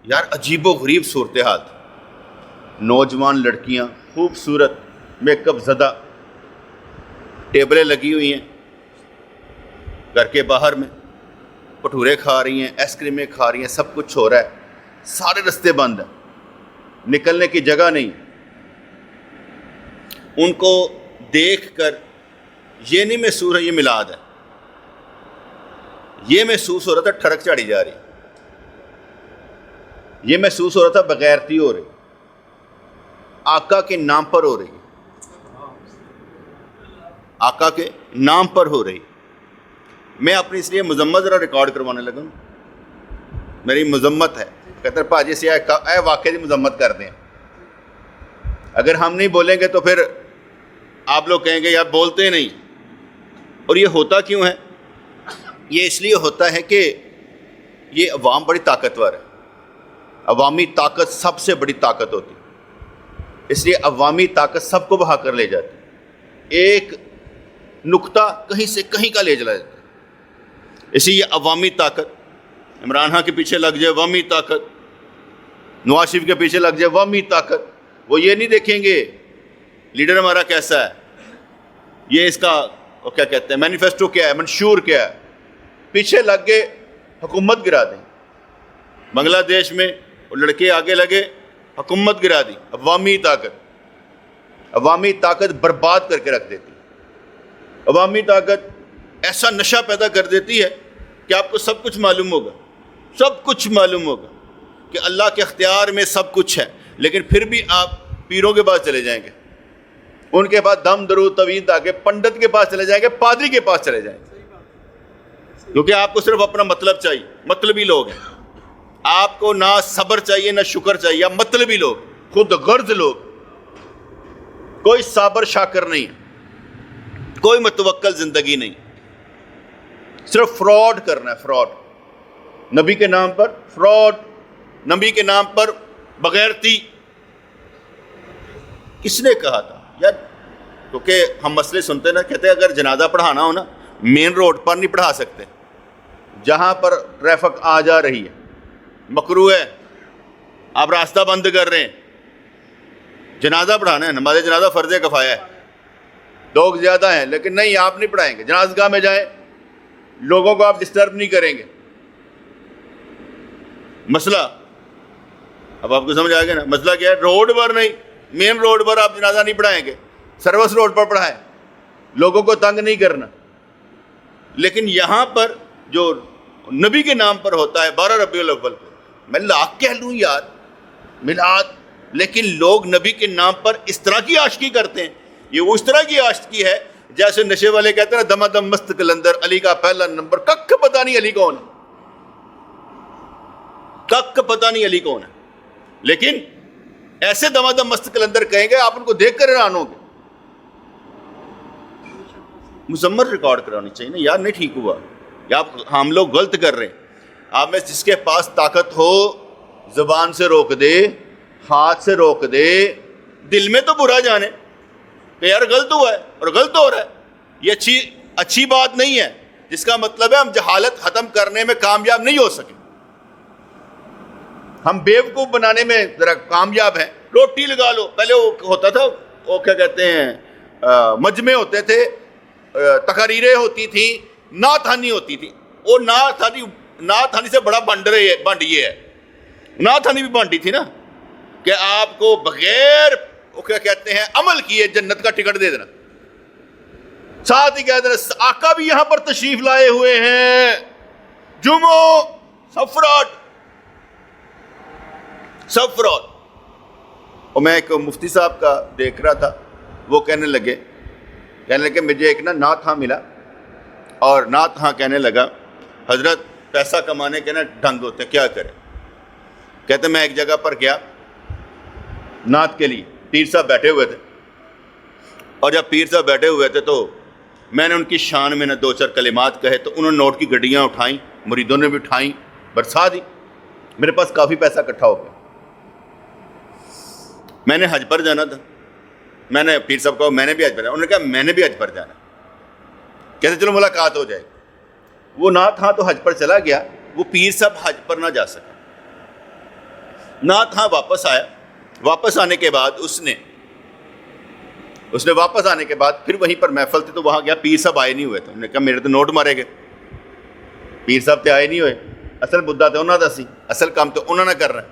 یار عجیب و غریب صورتحال، نوجوان لڑکیاں خوبصورت میک اپ زدہ، ٹیبلیں لگی ہوئی ہیں گھر کے باہر میں، بھٹورے کھا رہی ہیں، آئس کریمیں کھا رہی ہیں، سب کچھ ہو رہا ہے، سارے رستے بند ہیں، نکلنے کی جگہ نہیں۔ ان کو دیکھ کر یہ نہیں محسوس ہے یہ میلاد ہے، یہ محسوس ہو رہا تھا ٹھڑک چاڑی جا رہی، یہ محسوس ہو رہا تھا بغیرتی ہو رہی، آقا کے نام پر ہو رہی، آقا کے نام پر ہو رہی۔ میں اپنی اس لیے مذمت ذرا ریکارڈ کروانے لگا، میری مذمت ہے۔ کہتے ہیں پاجی سے اے واقعی مذمت کر دیں، اگر ہم نہیں بولیں گے تو پھر آپ لوگ کہیں گے یار بولتے نہیں۔ اور یہ ہوتا کیوں ہے؟ یہ اس لیے ہوتا ہے کہ یہ عوام بڑی طاقتور ہے، عوامی طاقت سب سے بڑی طاقت ہوتی ہے، اس لیے عوامی طاقت سب کو بہا کر لے جاتی ہے، ایک نقطہ کہیں سے کہیں کا لے چلا جاتا ہے۔ اسی لیے عوامی طاقت، عمران خان کے پیچھے لگ جائے عوامی طاقت، نواز شریف کے پیچھے لگ جائے عوامی طاقت، وہ یہ نہیں دیکھیں گے لیڈر ہمارا کیسا ہے، یہ اس کا وہ کیا کہتے ہیں مینیفیسٹو کیا ہے، منشور کیا ہے، پیچھے لگ گئے حکومت گرا دیں۔ بنگلہ دیش میں وہ لڑکے آگے لگے حکومت گرا دی، عوامی طاقت برباد کر کے رکھ دیتی، عوامی طاقت ایسا نشہ پیدا کر دیتی ہے کہ آپ کو سب کچھ معلوم ہوگا، سب کچھ معلوم ہوگا کہ اللہ کے اختیار میں سب کچھ ہے، لیکن پھر بھی آپ پیروں کے پاس چلے جائیں گے، ان کے پاس دم درود طویل تاکہ پنڈت کے پاس چلے جائیں گے، پادری کے پاس چلے جائیں گے، کیونکہ آپ کو صرف اپنا مطلب چاہیے، مطلبی لوگ ہیں، آپ کو نہ صبر چاہیے نہ شکر چاہیے، آپ مطلبی لوگ، خود غرض لوگ، کوئی صابر شاکر نہیں، کوئی متوکل زندگی نہیں، صرف فراڈ کرنا ہے، فراڈ نبی کے نام پر، فراڈ نبی کے نام پر بغیرتی۔ کس نے کہا تھا یار؟ کیونکہ ہم مسئلے سنتے نا، کہتے ہیں اگر جنازہ پڑھانا ہو نا مین روڈ پر نہیں پڑھا سکتے، جہاں پر ٹریفک آ جا رہی ہے، مکروہ ہے، آپ راستہ بند کر رہے ہیں، جنازہ پڑھانا ہے، نماز جنازہ فرض کفایہ ہے، لوگ زیادہ ہیں لیکن نہیں آپ نہیں پڑھائیں گے، جنازہ گاہ میں جائیں، لوگوں کو آپ ڈسٹرب نہیں کریں گے۔ مسئلہ اب آپ کو سمجھ آئے گا نا، مسئلہ کیا ہے؟ روڈ پر نہیں، مین روڈ پر آپ جنازہ نہیں پڑھائیں گے، سروس روڈ پر پڑھائیں، لوگوں کو تنگ نہیں کرنا۔ لیکن یہاں پر جو نبی کے نام پر ہوتا ہے 12 ربیع الاول کو، میں لاکھ کہہ لوں یار میلاد، لیکن لوگ نبی کے نام پر اس طرح کی عاشقی کرتے ہیں، یہ وہ اس طرح کی عاشقی ہے جیسے نشے والے کہتے ہیں نا دما دم مست کلندر، علی کا پہلا نمبر، کک پتہ نہیں علی کون ہے، کک پتہ نہیں علی کون ہے، لیکن ایسے دما دم مست کلندر کہیں گے آپ ان کو دیکھ کر حیران ہوں گے۔ مذمت ریکارڈ کرانی چاہیے نا یار، نہیں ٹھیک ہوا، یا ہم لوگ غلط کر رہے ہیں۔ آپ میں جس کے پاس طاقت ہو زبان سے روک دے، ہاتھ سے روک دے، دل میں تو برا جانے کہ یار غلط ہوا ہے اور غلط ہو رہا ہے، یہ اچھی بات نہیں ہے، جس کا مطلب ہے ہم جہالت ختم کرنے میں کامیاب نہیں ہو سکے، ہم بیوقوف بنانے میں ذرا کامیاب ہیں۔ روٹی لگا لو، پہلے وہ ہوتا تھا وہ کیا کہتے ہیں مجمع ہوتے تھے، تقریریں ہوتی تھیں، نعت خوانی ہوتی تھی، وہ نعت خوانی سے بڑا بانڈ یہ ہے، نعت خوانی بھی بانٹی تھی نا کہ آپ کو بغیر وہ کیا کہتے ہیں عمل کیے جنت کا ٹکٹ دے دینا، ساتھ ہی کہہ دینا آقا بھی یہاں پر تشریف لائے ہوئے ہیں، جمعہ سب فراڈ، سب فراڈ۔ اور میں ایک مفتی صاحب کا دیکھ رہا تھا، وہ کہنے لگے مجھے ایک نعت خواں ملا، اور نعت خواں کہنے لگا حضرت پیسہ کمانے کے نا ڈھنگ ہوتے ہیں، کیا کرے؟ کہتے میں ایک جگہ پر گیا نعت کے لیے، پیر صاحب بیٹھے ہوئے تھے، اور جب پیر صاحب بیٹھے ہوئے تھے تو میں نے ان کی شان میں نہ دو چار کلمات کہے تو انہوں نے نوٹ کی گڈیاں اٹھائیں، مریدوں نے بھی اٹھائیں، برسا دی، میرے پاس کافی پیسہ اکٹھا ہو گیا۔ میں نے حج پر جانا تھا، میں نے پیر صاحب کہا میں نے بھی حج پر جانا، انہوں نے کہا میں نے بھی حج پر جانا، کہتے چلو ملاقات ہو جائے گی۔ وہ نعت خواں تو حج پر چلا گیا، وہ پیر صاحب حج پر نہ جا سکا، نعت ہاں واپس آیا. واپس آنے کے بعد اس نے واپس آنے کے بعد پھر وہیں پر محفل تھی تو وہاں گیا. پیر صاحب آئے نہیں ہوئے تھے. انہوں نے کہا میرے تو نوٹ مارے گئے, پیر صاحب تے آئے نہیں ہوئے. اصل مدعا تو انہوں دا سی, اصل کام تو انہوں نے کر رہا ہے.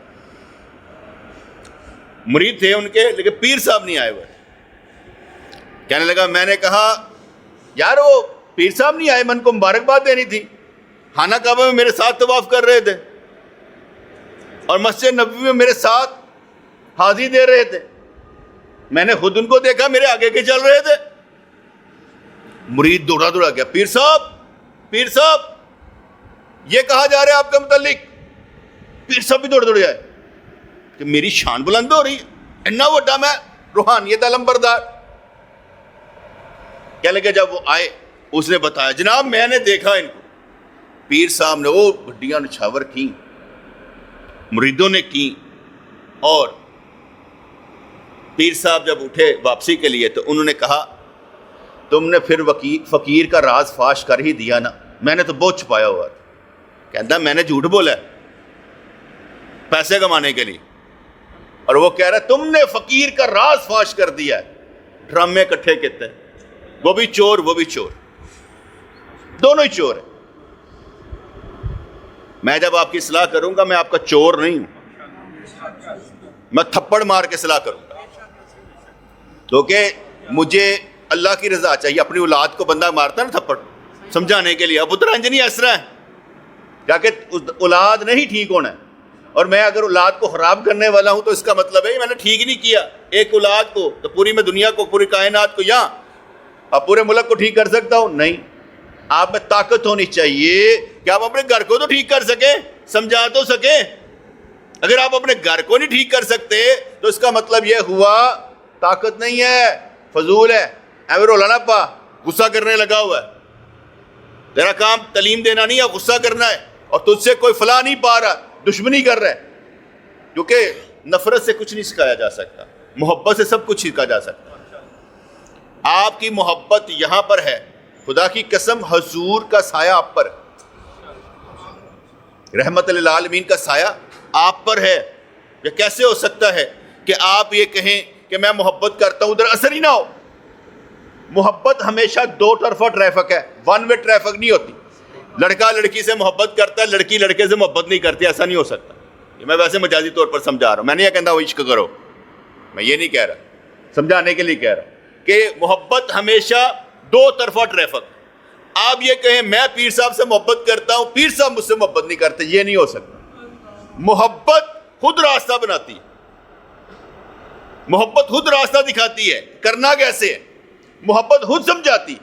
مرید تھے ان کے, لیکن پیر صاحب نہیں آئے ہوئے. کہنے لگا, میں نے کہا یار وہ پیر صاحب نہیں آئے, من کو مبارکباد دینی تھی. خانہ کعبہ میں میرے ساتھ طواف کر رہے تھے اور مسجد نبوی میں میرے ساتھ حاضری دے رہے تھے. میں نے خود ان کو دیکھا, میرے آگے کے چل رہے تھے. مرید دوڑا دوڑا گیا, پیر صاحب یہ کہا جا رہا ہے آپ کے متعلق. پیر صاحب بھی دوڑ آئے کہ میری شان بلند ہو رہی ہے, اتنا بڑا میں روحانیت علمبردار. کیا لگے جب وہ آئے اس نے بتایا, جناب میں نے دیکھا ان کو. پیر صاحب نے وہ گڈیاں نچھاور کی, مریدوں نے کی, اور پیر صاحب جب اٹھے واپسی کے لیے تو انہوں نے کہا تم نے پھر فقیر کا راز فاش کر ہی دیا نا, میں نے تو بہت چھپایا ہوا تھا. کہتا میں نے جھوٹ بولا ہے پیسے کمانے کے لیے, اور وہ کہہ رہا ہے تم نے فقیر کا راز فاش کر دیا ہے. ڈرامے اکٹھے کہتے ہیں, وہ بھی چور وہ بھی چور, دونوں ہی چور ہیں. میں جب آپ کی اصلاح کروں گا میں آپ کا چور نہیں ہوں, میں تھپڑ مار کے اصلاح کروں گا, کیونکہ مجھے اللہ کی رضا چاہیے. اپنی اولاد کو بندہ مارتا ہے نا تھپڑ سمجھانے کے لیے, اب ادھر انجنی اسرا ہے جا کے اولاد نہیں ٹھیک ہونا ہے. اور میں اگر اولاد کو خراب کرنے والا ہوں تو اس کا مطلب ہے میں نے ٹھیک نہیں کیا ایک اولاد کو, تو پوری میں دنیا کو, پوری کائنات کو, یہاں اب پورے ملک کو ٹھیک کر سکتا ہوں؟ نہیں. آپ میں طاقت ہونی چاہیے کہ آپ اپنے گھر کو تو ٹھیک کر سکیں, سمجھا تو سکیں. اگر آپ اپنے گھر کو نہیں ٹھیک کر سکتے تو اس کا مطلب یہ ہوا طاقت نہیں ہے, فضول ہے, ایویں رولا نہ پا, غصہ کرنے لگا ہوا ہے. تیرا کام تعلیم دینا نہیں ہے, غصہ کرنا ہے, اور تجھ سے کوئی فلاح نہیں پا رہا, دشمنی کر رہا ہے. کیونکہ نفرت سے کچھ نہیں سکھایا جا سکتا, محبت سے سب کچھ سیکھا جا سکتا. آپ کی محبت یہاں پر ہے, خدا کی قسم حضور کا سایہ آپ پر, رحمت للعالمین کا سایہ آپ پر ہے. یہ کیسے ہو سکتا ہے کہ آپ یہ کہیں کہ میں محبت کرتا ہوں ادھر اثر ہی نہ ہو؟ محبت ہمیشہ دو طرفہ ٹریفک ہے, ون وے ٹریفک نہیں ہوتی. لڑکا لڑکی سے محبت کرتا ہے, لڑکی لڑکے سے محبت نہیں کرتی, ایسا نہیں ہو سکتا. یہ میں ویسے مجازی طور پر سمجھا رہا ہوں, میں نہیں یہ کہتا وہ عشق کرو, میں یہ نہیں کہہ رہا, سمجھانے کے لیے کہہ رہا ہوں کہ محبت ہمیشہ دو طرفہ ٹریفک. آپ یہ کہیں میں پیر صاحب سے محبت کرتا ہوں, پیر صاحب مجھ سے محبت نہیں کرتے, یہ نہیں ہو سکتا. محبت خود راستہ بناتی ہے, محبت خود راستہ دکھاتی ہے, کرنا کیسے ہے, محبت خود سمجھاتی.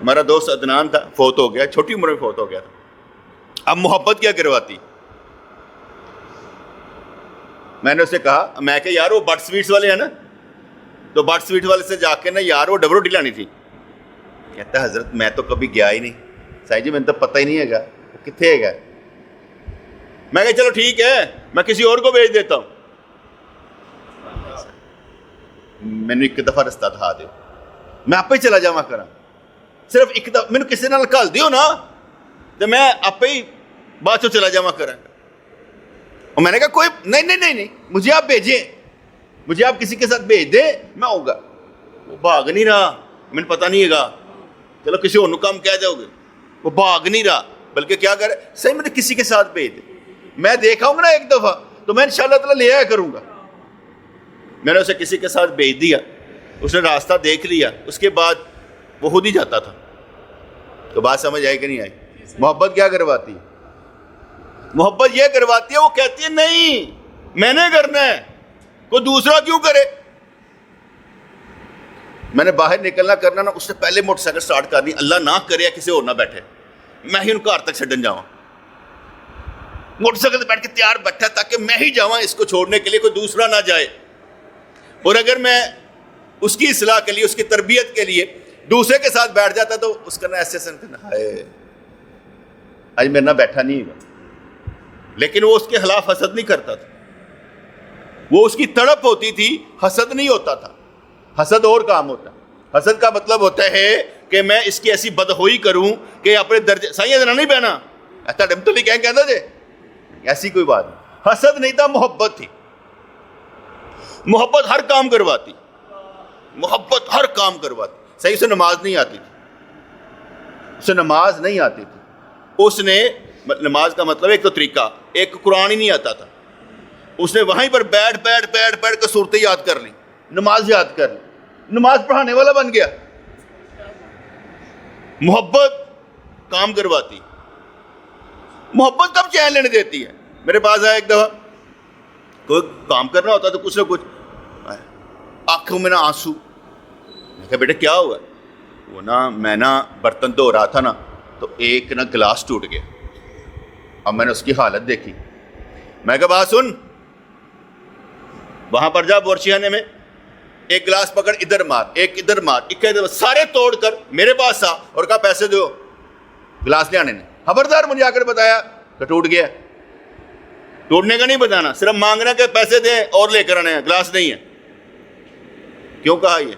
ہمارا دوست عدنان تھا, فوت ہو گیا, چھوٹی عمر میں فوت ہو گیا تھا. اب محبت کیا کرواتی؟ میں نے اسے کہا, میں کہ یار وہ بٹ سویٹس والے ہیں نا, تو بٹ سویٹ والے سے جا کے نا یار وہ ڈبل روٹی لانی تھی. کہتا ہے حضرت میں تو کبھی گیا ہی نہیں, سائی جی میں تو پتہ ہی نہیں ہے گا وہ کتنے ہے گا. میں کہا چلو ٹھیک ہے میں کسی اور کو بھیج دیتا ہوں. میں نے ایک دفعہ رستہ دکھا دو, میں آپ ہی چلا جاوا کرا, صرف ایک دفعہ میں کسی نال گھل دیو نا تو میں آپ ہی بعد چو چلا جاوا کرا. اور میں نے کہا کوئی نہیں, مجھے آپ بھیجیں, مجھے آپ کسی کے ساتھ بھیج دیں, میں آؤں گا. وہ بھاگ نہیں رہا, مجھے پتہ نہیں ہے گا, چلو کسی اور کام کہہ جاؤ گے. وہ بھاگ نہیں رہا, بلکہ کیا کرے, صحیح مجھے کسی کے ساتھ بھیج دے, میں دیکھا ہوں نا ایک دفعہ تو میں انشاءاللہ تعالیٰ لے آیا کروں گا. میں نے اسے کسی کے ساتھ بھیج دیا, اس نے راستہ دیکھ لیا, اس کے بعد وہ خود ہی جاتا تھا. تو بات سمجھ آئی کہ نہیں آئی؟ محبت کیا کرواتی ہے؟ محبت یہ کرواتی ہے, وہ کہتی ہے نہیں میں نے کرنا ہے, کوئی دوسرا کیوں کرے. میں نے باہر نکلنا کرنا نا, اس سے پہلے موٹر سائیکل سٹارٹ کرنی, اللہ نہ کرے کسی اور نہ بیٹھے, میں ہی ان کو گھر تک چھڈن جاواں. موٹر سائیکل پہ بیٹھ کے تیار بیٹھا تاکہ میں ہی جاواں اس کو چھوڑنے کے لیے, کوئی دوسرا نہ جائے. اور اگر میں اس کی اصلاح کے لیے, اس کی تربیت کے لیے دوسرے کے ساتھ بیٹھ جاتا تو اس کا نا ایسے ہائے آج میرے نہ بیٹھا نہیں ہے. لیکن وہ اس کے خلاف حسد نہیں کرتا تھا, وہ اس کی تڑپ ہوتی تھی, حسد نہیں ہوتا تھا. حسد اور کام ہوتا ہے. حسد کا مطلب ہوتا ہے کہ میں اس کی ایسی بدخوئی کروں کہ اپنے درجے سائیں ادنا نہیں بہنا ایسا ڈم تو نہیں کہتا جے ایسی کوئی بات نہیں. حسد نہیں تھا, محبت تھی. محبت ہر کام کرواتی, محبت ہر کام کرواتی. صحیح سے نماز نہیں آتی تھی, اسے نماز نہیں آتی تھی. اس نے نماز کا مطلب ایک تو طریقہ, ایک قرآن ہی نہیں آتا تھا, اس نے وہیں پر بیٹھ کے صورتیں یاد کر لی, نماز یاد کر لی, نماز پڑھانے والا بن گیا. محبت کام کرواتی. محبت کب چین لینے دیتی ہے؟ میرے پاس آیا ایک دفعہ, کوئی کام کرنا ہوتا تو کچھ نہ کچھ, آنکھوں میں نا آنسو. میں کہا بیٹا کیا ہوا؟ وہ میں برتن دھو رہا تھا نا, تو ایک گلاس ٹوٹ گیا. اب میں نے اس کی حالت دیکھی, میں کہا بات سن, وہاں پر جا بورچیانے میں ایک گلاس پکڑ, ادھر مار, ایک ادھر مار, ایک ادھر, سارے توڑ کر میرے پاس آ اور کہا پیسے دو گلاس لے آنے نے. خبردار مجھے آ کر بتایا کہ ٹوٹ گیا. ٹوٹنے کا نہیں بتانا, صرف مانگنا کہ پیسے دیں اور لے کر آنے ہیں, گلاس نہیں ہے. کیوں کہا یہ؟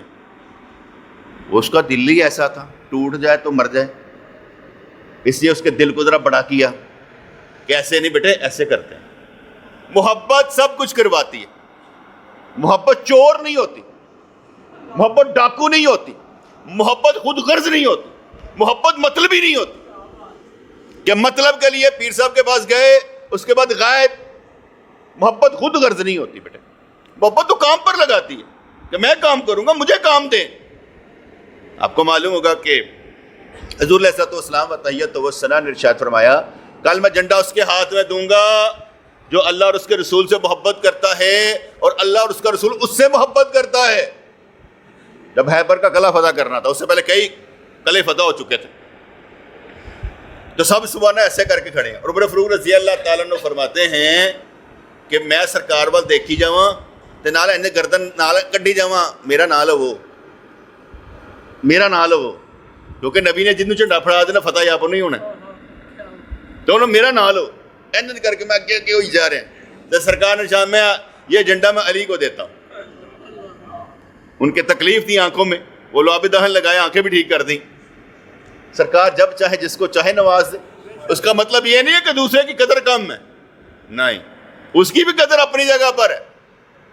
اس کا دل ہی ایسا تھا, ٹوٹ جائے تو مر جائے, اس لیے اس کے دل کو ذرا بڑا کیا کہ ایسے نہیں بیٹے, ایسے کرتے ہیں. محبت سب کچھ کرواتی ہے. محبت چور نہیں ہوتی, محبت ڈاکو نہیں ہوتی, محبت خود غرض نہیں ہوتی, محبت مطلبی نہیں ہوتی کہ مطلب کے لیے پیر صاحب کے پاس گئے اس کے بعد غائب. محبت خود غرض نہیں ہوتی بیٹے, محبت تو کام پر لگاتی ہے کہ میں کام کروں گا, مجھے کام دیں. آپ کو معلوم ہوگا کہ حضور علیہ السلام وتحیت والثناء نے ارشاد فرمایا, کل میں جھنڈا اس کے ہاتھ میں دوں گا جو اللہ اور اس کے رسول سے محبت کرتا ہے اور اللہ اور اس کا رسول اس سے محبت کرتا ہے. جب خیبر کا قلعہ فتح کرنا تھا, اس سے پہلے کئی قلعے فتح ہو چکے تھے, تو سب سبحانہ ایسے کر کے کھڑے ہیں. اور عمر فاروق رضی اللہ تعالیٰ عنہ فرماتے ہیں کہ میں سرکار وال دیکھی جاواں تے نال انہیں گردن نال کڈی جاواں, میرا نال ہو, میرا نال ہو, کیونکہ نبی نے جنوں جھنڈا پھڑا دینا فتح یاب نہیں ہونا, تو انہوں میرا نال ہو. این کر کے میں اگے ہوئی جا رہے ہیں, تو سرکار نے شام میں یہ جھنڈا میں علی کو دیتا ہوں. ان کے تکلیف تھی آنکھوں میں, وہ لو آب دہن لگائے, آنکھیں بھی ٹھیک کر دیں. سرکار جب چاہے جس کو چاہے نواز دے. اس کا مطلب یہ نہیں ہے کہ دوسرے کی قدر کم ہے, نہیں, اس کی بھی قدر اپنی جگہ پر ہے,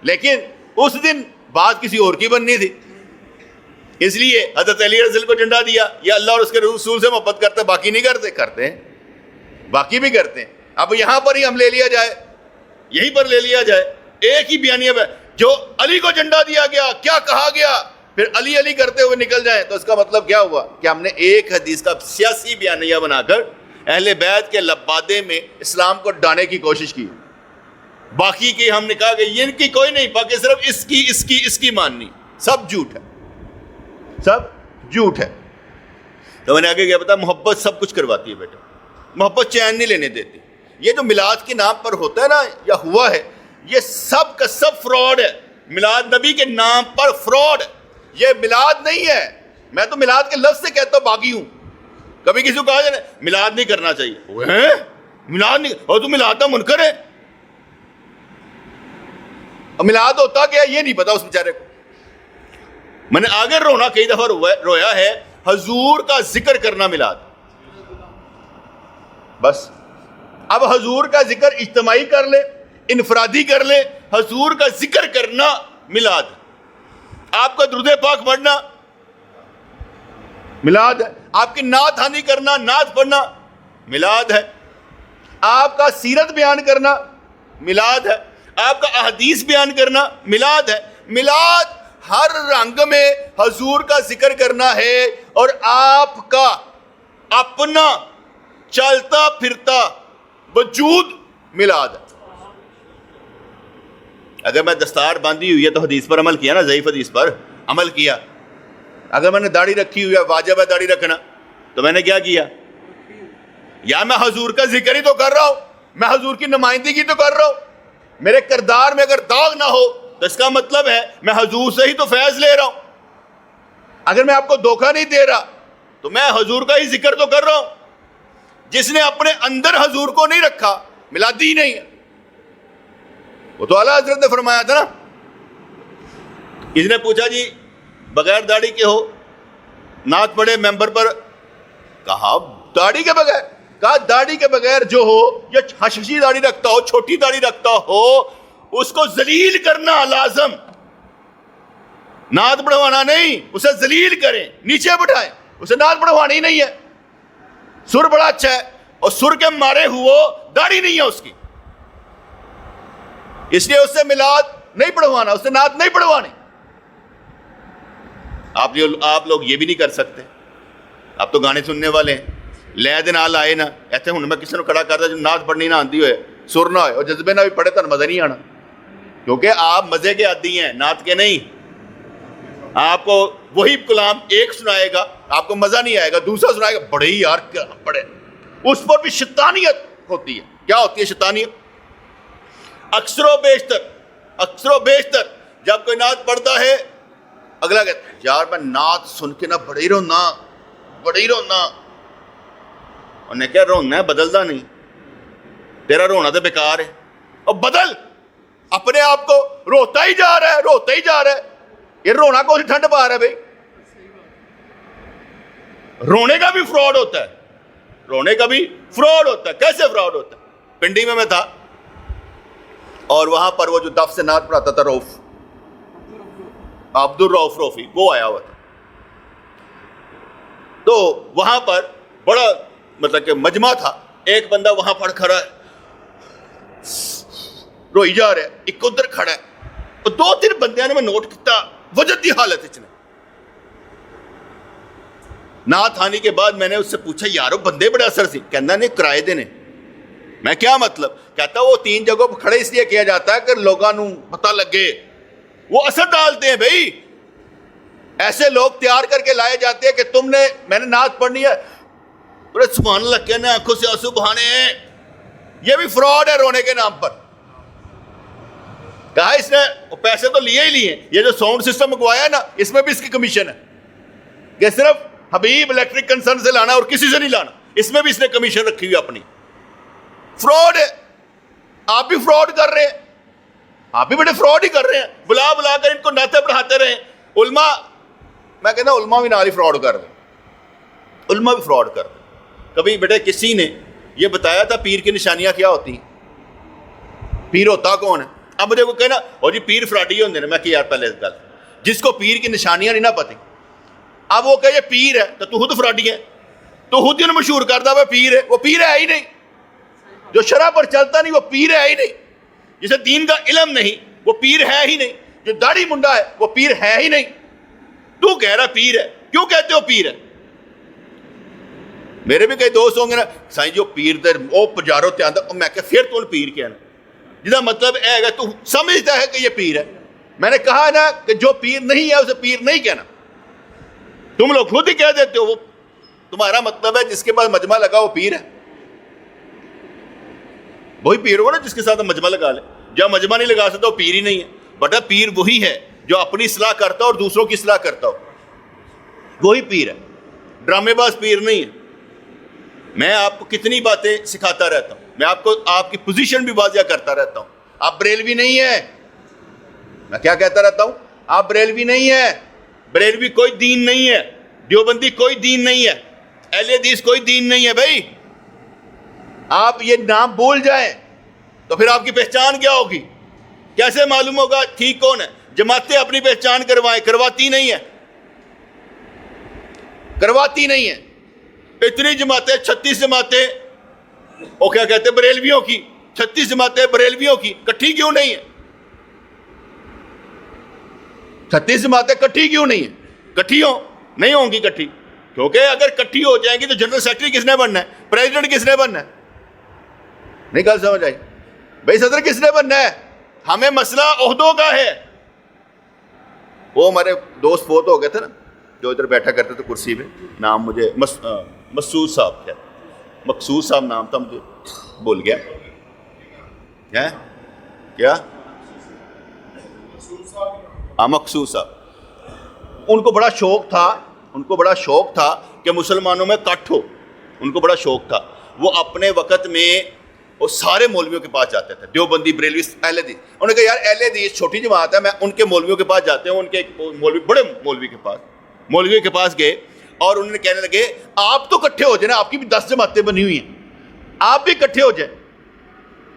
لیکن اس دن بات کسی اور کی بننی تھی. اس لیے حضرت علی رضی اللہ کو جھنڈا دیا, یہ اللہ اور اس کے رسول سے محبت کرتے, باقی نہیں کرتے, کرتے ہیں, باقی بھی کرتے ہیں. اب یہاں پر ہی ہم لے لیا جائے, یہیں پر لے لیا جائے, ایک ہی بیانیہ ہے جو علی کو جھنڈا دیا گیا, کیا کہا گیا, پھر علی علی کرتے ہوئے نکل جائیں, تو اس کا مطلب کیا ہوا کہ ہم نے ایک حدیث کا سیاسی بیانیہ بنا کر اہل بیت کے لبادے میں اسلام کو ڈانے کی کوشش کی. باقی کی ہم نے کہا کہ یہ ان کی کوئی نہیں, باقی صرف اس کی ماننی, سب جھوٹ ہے, سب جھوٹ ہے. تو میں نے آگے کیا بتا, محبت سب کچھ کرواتی ہے بیٹا, محبت چین نہیں لینے دیتی. یہ جو میلاد کے نام پر ہوتا ہے نا, یا ہوا ہے, یہ سب کا سب فراڈ ہے. میلاد نبی کے نام پر فراڈ, یہ میلاد نہیں ہے. میں تو میلاد کے لفظ سے کہتا ہوں باغی ہوں. کبھی کسی کو کہا جائے میلاد نہیں کرنا چاہیے, میلاد نہیں, اور تو میلاد کا منکر ہے. اور میلاد ہوتا کیا یہ نہیں پتا اس بیچارے کو. میں نے آگے رونا کئی دفعہ رویا ہے, حضور کا ذکر کرنا میلاد. بس اب حضور کا ذکر اجتماعی کر لے, انفرادی کر لے, حضور کا ذکر کرنا میلاد. آپ کا درود پاک پڑھنا میلاد ہے, آپ کی نعت خوانی کرنا, نعت پڑھنا میلاد ہے, آپ کا سیرت بیان کرنا میلاد ہے, آپ کا احادیث بیان کرنا میلاد ہے. میلاد ہر رنگ میں حضور کا ذکر کرنا ہے, اور آپ کا اپنا چلتا پھرتا وجود میلاد ہے. اگر میں دستار باندھی ہوئی ہے تو حدیث پر عمل کیا نا, ضعیف حدیث پر عمل کیا. اگر میں نے داڑھی رکھی ہوئی ہے, واجب ہے داڑھی رکھنا, تو میں نے کیا کیا, یا میں حضور کا ذکر ہی تو کر رہا ہوں, میں حضور کی نمائندگی تو کر رہا ہوں. میرے کردار میں اگر داغ نہ ہو تو اس کا مطلب ہے میں حضور سے ہی تو فیض لے رہا ہوں. اگر میں آپ کو دھوکہ نہیں دے رہا تو میں حضور کا ہی ذکر تو کر رہا ہوں. جس نے اپنے اندر حضور کو نہیں رکھا میلادی نہیں ہے. وہ تو اعلیٰ حضرت نے فرمایا تھا نا, اس نے پوچھا جی بغیر داڑھی کے ہو, نعت پڑھے ممبر پر, کہا داڑھی کے بغیر, کہا داڑھی کے بغیر جو ہو یا حششی داڑھی رکھتا ہو, چھوٹی داڑھی رکھتا ہو, اس کو ذلیل کرنا لازم, نعت پڑھوانا نہیں, اسے ذلیل کریں, نیچے بٹھائیں, اسے نعت پڑھوانی نہیں ہے. سر بڑا اچھا ہے اور سر کے مارے ہوئے داڑھی نہیں ہے اس کی, اس لیے اس سے میلاد نہیں پڑھوانا, اس سے نعت نہیں پڑھوانی. آپ لوگ یہ بھی نہیں کر سکتے. آپ تو گانے سننے والے ہیں, لے دے نال آئے نا ایتھے ہوں میں کسی نے کھڑا کرتا جو نعت پڑھنی نہ آتی ہوئے, سر نہ ہوئے اور جذبے نہ بھی پڑھے تو مزہ نہیں آنا, کیونکہ آپ مزے کے عادی ہیں, نعت کے نہیں. آپ کو وہی کلام ایک سنائے گا, آپ کو مزہ نہیں آئے گا, دوسرا سنائے گا بڑے ہی یار کیا پڑھے, اس پر بھی شیطانیت ہوتی ہے. کیا ہوتی ہے شیطانیت؟ اکثر و بیشتر جب کوئی نعت پڑھتا ہے اگلا کہتا ہے یار میں نعت سن کے نا بڑے ہی رونا. انہوں نے کہا رونا ہے, بدلدا نہیں, تیرا رونا تو بیکار ہے. اور بدل, اپنے آپ کو روتا ہی جا رہا ہے. یہ رونا کون سی ٹھنڈ پا رہا ہے بھائی؟ رونے کا بھی فراڈ ہوتا ہے. کیسے فراڈ ہوتا ہے؟ پنڈی میں تھا اور وہاں پر وہ جو دف سے نعت پڑھاتا تھا عبد الرؤف روفی, وہ آیا ہوا تھا. تو وہاں پر بڑا مطلب کہ مجمع تھا, ایک بندہ وہاں پڑھ کھڑا ہے, روئی جا رہا ہے, ایک ادھر کھڑا ہے, اور 2-3 بندیاں نے میں نوٹ کیتا وجد دی حالت اچنے. نعت آنے کے بعد میں نے اس سے پوچھا یارو بندے بڑے اثر سی, کہنا نہیں کرائے دینے. میں کیا مطلب؟ کہتا وہ 3 جگہوں پر کھڑے اس لیے کیا جاتا ہے کہ لوگوں کو پتہ لگے, وہ اثر ڈالتے ہیں بھائی. ایسے لوگ تیار کر کے لائے جاتے ہیں کہ میں نے نعت پڑھنی ہے, سبحان اللہ کہنا, آنکھوں سے آنسو بہانے ہیں. یہ بھی فراڈ ہے رونے کے نام پر. کہا اس نے پیسے تو لیے ہی لیے, یہ جو ساؤنڈ سسٹم منگوایا ہے نا اس میں بھی اس کی کمیشن ہے, کہ صرف حبیب الیکٹرک کنسرن سے لانا اور کسی سے نہیں لانا, اس میں بھی اس نے کمیشن رکھی ہوئی اپنی. فراڈ ہے. آپ بھی فراڈ کر رہے ہیں, آپ بھی بڑے فراڈ ہی کر رہے ہیں. بلا کر ان کو نعتیں پڑھاتے رہے. علماء, میں کہتا ہوں علماء بھی نال ہی فراڈ کر دیں. کبھی بیٹے کسی نے یہ بتایا تھا پیر کی نشانیاں کیا ہوتی ہیں؟ پیر ہوتا کون ہے؟ اب مجھے وہ کہنا اور جی پیر فراڈی ہوندے نے. میں کہ یار پہلے گل, جس کو پیر کی نشانیاں نہیں نہ پتہ, اب وہ کہ یہ پیر ہے تو خود فراڈی ہے, تو خود ہی مشہور کرتا وہ پیر ہے. وہ پیر ہے ہی نہیں. جو شرع پر چلتا نہیں وہ پیر ہے ہی نہیں. جسے دین کا علم نہیں وہ پیر ہے ہی نہیں. جو داڑھی منڈا ہے وہ پیر ہے ہی نہیں. تو کہہ رہا پیر ہے, کیوں کہتے ہو پیر ہے؟ میرے بھی کئی دوست ہوں گے نا, سائیں جو پیر دے او پجارو تے آندا, میں کہ پھر تو پیر کیا نا, جدا مطلب ہے کہ تو سمجھتا ہے کہ یہ پیر ہے. میں نے کہا نا کہ جو پیر نہیں ہے اسے پیر نہیں کہنا. تم لوگ خود ہی کہہ دیتے ہو, وہ تمہارا مطلب ہے جس کے پاس مجمع لگا وہ پیر ہے. وہی پیر ہو نا جس کے ساتھ مجمع لگا لے. جب مجمع نہیں لگا سکتا وہ پیر ہی نہیں ہے. بٹا پیر وہی ہے جو اپنی اصلاح کرتا ہو اور دوسروں کی اصلاح کرتا ہو, وہی پیر ہے. ڈرامے باز پیر نہیں ہے. میں آپ کو کتنی باتیں سکھاتا رہتا ہوں, میں آپ کو آپ کی پوزیشن بھی واضح کرتا رہتا ہوں. آپ بریلوی نہیں ہیں. میں کیا کہتا رہتا ہوں؟ آپ بریلوی نہیں ہیں. بریلوی کوئی دین نہیں ہے, دیوبندی کوئی دین نہیں ہے, اہل حدیث کوئی دین نہیں ہے بھائی. آپ یہ نام بھول جائیں تو پھر آپ کی پہچان کیا ہوگی؟ کیسے معلوم ہوگا ٹھیک کون ہے؟ جماعتیں اپنی پہچان کروائیں, کرواتی نہیں ہیں. اتنی جماعتیں, 36 جماعتیں, وہ کیا کہتے ہیں بریلویوں کی, 36 جماعتیں بریلویوں کی, کٹھی کیوں نہیں ہیں؟ 36 جماعتیں کٹھی کیوں نہیں ہیں؟ کٹھی نہیں ہوں گی کٹھی, کیونکہ اگر کٹھی ہو جائیں گی تو جنرل سیکرٹری کس نے بننا ہے؟ پریزیڈنٹ کس نے بننا ہے؟ نہیں گل سمجھ آئی بھائی؟ صدر کس نے بننا ہے؟ ہمیں مسئلہ عہدوں کا ہے. وہ ہمارے دوست فوت ہو گئے تھے نا, جو ادھر بیٹھا کرتے تھے کرسی پہ, نام مجھے مسعود صاحب, مقصود صاحب نام تھا, مجھے بھول گیا. کیا مقصود صاحب. ان کو بڑا شوق تھا کہ مسلمانوں میں کٹ ہو. ان کو بڑا شوق تھا. وہ اپنے وقت میں وہ سارے مولویوں کے پاس جاتے تھے, دیوبندی, بریلوی, اہل حدیث. انہوں نے کہا یار اہل حدیث چھوٹی جماعت ہے, میں ان کے مولویوں کے پاس جاتے ہیں. ان کے مولوی, بڑے مولوی کے پاس گئے اور انہوں نے کہنے لگے آپ تو کٹھے ہو جائیں نا, آپ کی بھی 10 جماعتیں بنی ہوئی ہیں. آپ بھی اکٹھے ہو جائیں.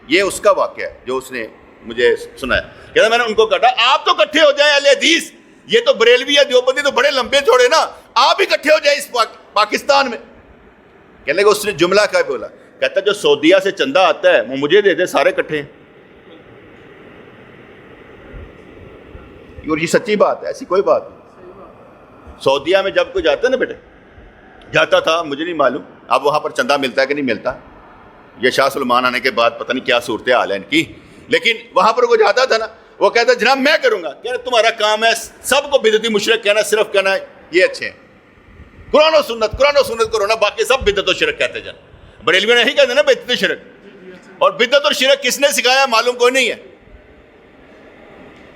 یہ اس کا واقعہ ہے جو اس نے مجھے سنایا. کہتا میں نے ان کو کہا آپ تو اکٹھے ہو جائیں اہل حدیث, یہ تو بریلوی یا دیوبندی تو بڑے لمبے چھوڑے نا, آپ بھی اکٹھے ہو جائیں اس پاکستان میں. کہنے لگا اس نے جملہ کیا بولا, کہتا جو سعودیہ سے چندہ آتا ہے وہ مجھے دے دے, سارے اکٹھے ہیں. اور یہ سچی بات ہے, ایسی کوئی بات نہیں. سعودیہ میں جب کوئی جاتا ہے نا بیٹے, جاتا تھا مجھے نہیں معلوم اب وہاں پر چندہ ملتا ہے کہ نہیں ملتا, یہ شاہ سلمان آنے کے بعد پتہ نہیں کیا صورتحال ہے ان کی, لیکن وہاں پر وہ جاتا تھا نا, وہ کہتا جناب میں کروں گا. کہنا تمہارا کام ہے سب کو بدعتی مشرک کہنا, صرف کہنا یہ اچھے ہیں, قرآن و سنت کرو نا, باقی سب بدعت و شرک کہتے جانا. بریلوی نے نہیں کہتے نا بدعت و شرک, اور بدعت اور شرک کس نے سکھایا معلوم کوئی نہیں ہے,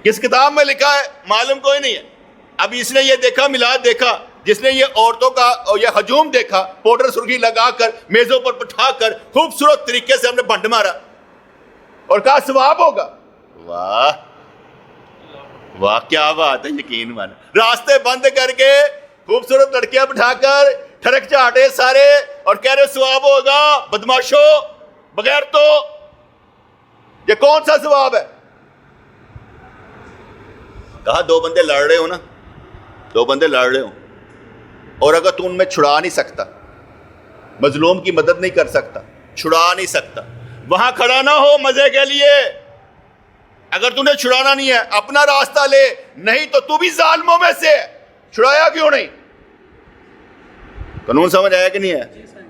کس کتاب میں لکھا ہے معلوم کوئی نہیں ہے. اب اس نے یہ دیکھا, میلاد دیکھا, جس نے یہ عورتوں کا یہ ہجوم دیکھا, پاؤڈر سرخی لگا کر میزوں پر بٹھا کر خوبصورت طریقے سے ہم نے بھنڈ مارا اور کہا ثواب ہوگا. واہ واہ کیا بات ہے, یقین مانا. راستے بند کر کے خوبصورت لڑکیاں بٹھا کر ٹھڑک چاٹے سارے اور کہہ رہے ثواب ہوگا. بدماشو, بغیر تو یہ کون سا ثواب ہے؟ کہا دو بندے لڑ رہے ہو نا, دو بندے لڑ رہے ہو, اور اگر تو ان میں چھڑا نہیں سکتا, مظلوم کی مدد نہیں کر سکتا, چھڑا نہیں سکتا, وہاں کھڑا نہ ہو مزے کے لیے. اگر تُونے چھڑانا نہیں ہے اپنا راستہ لے, نہیں تو تو بھی ظالموں میں سے. چھڑایا کیوں نہیں؟ قانون سمجھ آیا کہ نہیں آیا؟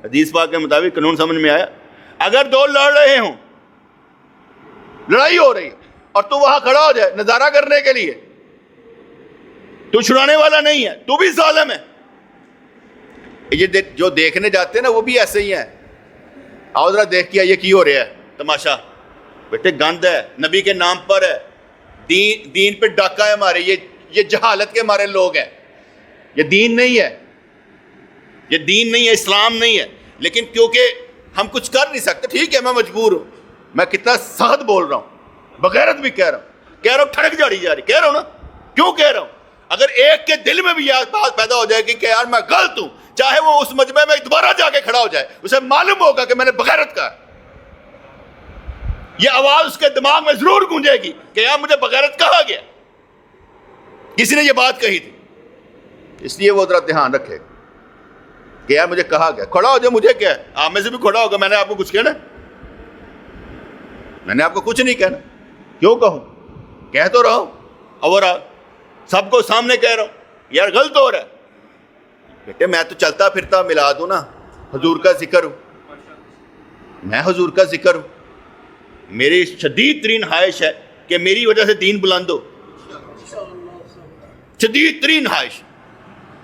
حدیث پاک کے مطابق قانون سمجھ میں آیا. اگر دو لڑ رہے ہوں, لڑائی ہو رہی ہے, اور تو وہاں کھڑا ہو جائے نظارہ کرنے کے لیے, تو چھڑانے والا نہیں ہے, تو بھی ظالم ہے. یہ جو دیکھنے جاتے ہیں نا وہ بھی ایسے ہی ہیں. آؤ ذرا دیکھ کے یہ کی ہو رہا ہے تماشا. بیٹے گند ہے, نبی کے نام پر ہے, دین پہ ڈاکہ ہے ہمارے. یہ جہالت کے ہمارے لوگ ہیں. یہ دین نہیں ہے, یہ دین نہیں ہے, اسلام نہیں ہے. لیکن کیونکہ ہم کچھ کر نہیں سکتے, ٹھیک ہے میں مجبور ہوں. میں کتنا سخت بول رہا ہوں, بغیرت بھی کہہ رہا ہوں, ٹھڑک جاڑی جا رہی, کہہ رہا ہوں نا. کیوں کہہ رہا ہوں؟ اگر ایک کے دل میں بھی یہ بات پیدا ہو جائے گی کہ یار میں غلط ہوں, چاہے وہ اس مجمع میں دوبارہ جا کے کھڑا ہو جائے, اسے معلوم ہوگا کہ میں نے بغیرت کہا. یہ آواز اس کے دماغ میں ضرور گونجے گی کہ یار مجھے بغیرت کہا گیا, کسی نے یہ بات کہی تھی. اس لیے وہ ذرا دھیان رکھے کہ یار مجھے کہا گیا. کھڑا ہو جائے, مجھے کیا ہے, آپ میں سے بھی کھڑا ہوگا. میں نے آپ کو کچھ کہنا, میں نے آپ کو کچھ نہیں کہنا. کیوں کہوں, کہہ تو رہا ہوں, اور سب کو سامنے کہہ رہا ہوں یار غلط ہو رہا ہے. بیٹے میں تو چلتا پھرتا میلاد ہوں نا, حضور کا ذکر ہوں, میں حضور کا ذکر ہوں. میری شدید ترین خواہش ہے کہ میری وجہ سے دین بلند ہو, شدید ترین خواہش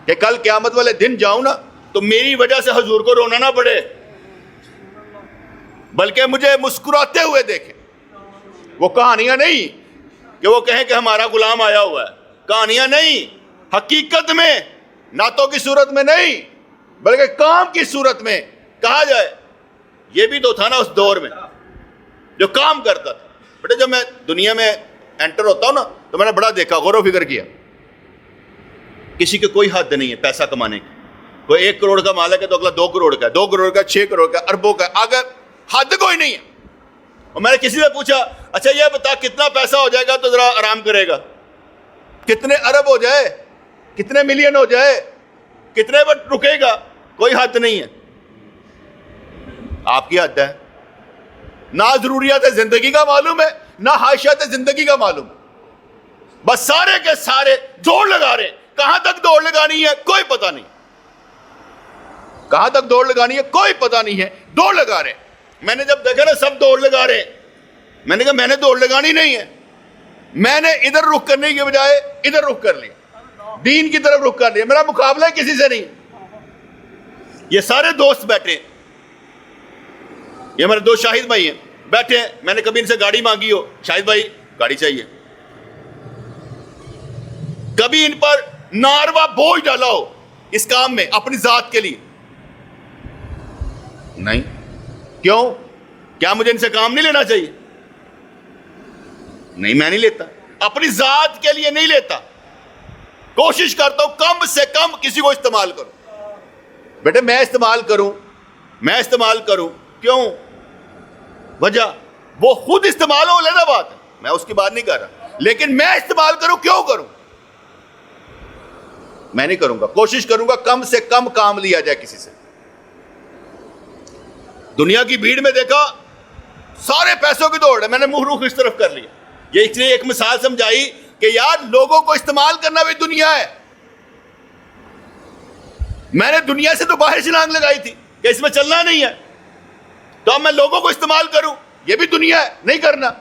کہ کل قیامت والے دن جاؤں نا تو میری وجہ سے حضور کو رونا نہ پڑے, بلکہ مجھے مسکراتے ہوئے دیکھیں. وہ کہانیاں نہیں کہ وہ کہیں کہ ہمارا غلام آیا ہوا ہے, کہانیاں نہیں, حقیقت میں, نعتوں کی صورت میں نہیں بلکہ کام کی صورت میں کہا جائے. یہ بھی تو تھا نا اس دور میں جو کام کرتا تھا. بیٹے جب میں دنیا میں انٹر ہوتا ہوں نا تو میں نے بڑا دیکھا, غور و فکر کیا. کسی کی کوئی حد نہیں ہے پیسہ کمانے کی. کوئی 1 کروڑ کا مالک ہے تو اگلا 2 کروڑ کا, 2 کروڑ کا, 6 کروڑ کا, اربوں کا, آگے حد کوئی نہیں ہے. اور میں نے کسی سے پوچھا اچھا یہ بتا کتنا پیسہ ہو جائے گا تو ذرا آرام کرے گا, کتنے ارب ہو جائے, کتنے ملین ہو جائے, کتنے وقت رکے گا, کوئی حد نہیں ہے. آپ کی حد ہے. نہ ضروریات زندگی کا معلوم ہے, نہ خواہشات زندگی کا معلوم. بس سارے کے سارے دوڑ لگا رہے, کہاں تک دوڑ لگانی ہے کوئی پتہ نہیں, کہاں تک دوڑ لگانی ہے کوئی پتہ نہیں ہے, دوڑ لگا رہے. میں نے جب دیکھا نا سب دوڑ لگا رہے, میں نے کہا میں نے دوڑ لگانی نہیں ہے. میں نے ادھر رخ کرنے کے بجائے ادھر رخ کر لیا, دین کی طرف رخ کر لیا. میرا مقابلہ کسی سے نہیں. یہ سارے دوست بیٹھے, یہ ہمارے 2 شاہد بھائی ہیں بیٹھے ہیں. میں نے کبھی ان سے گاڑی مانگی ہو, شاہد بھائی گاڑی چاہیے, کبھی ان پر ناروا بوجھ ڈالا ہو اس کام میں اپنی ذات کے لیے؟ نہیں. کیوں؟ کیا مجھے ان سے کام نہیں لینا چاہیے؟ نہیں, میں نہیں لیتا, اپنی ذات کے لیے نہیں لیتا. کوشش کرتا ہوں کم سے کم کسی کو استعمال کروں. بیٹے میں استعمال کروں, کیوں؟ وجہ وہ خود استعمال ہو لینا بات ہے، میں اس کی بات نہیں کر رہا، لیکن میں استعمال کروں کیوں کروں؟ میں نہیں کروں گا، کوشش کروں گا کم سے کم کام لیا جائے کسی سے۔ دنیا کی بھیڑ میں دیکھا سارے پیسوں کی دوڑ ہے، میں نے منہ روخ اس طرف کر لیا۔ یہ اس لیے ایک مثال سمجھائی کہ یار لوگوں کو استعمال کرنا بھی دنیا ہے۔ میں نے دنیا سے تو باہر چھلانگ لگائی تھی کہ اس میں چلنا نہیں ہے، تو اب میں لوگوں کو استعمال کروں، یہ بھی دنیا ہے، نہیں کرنا۔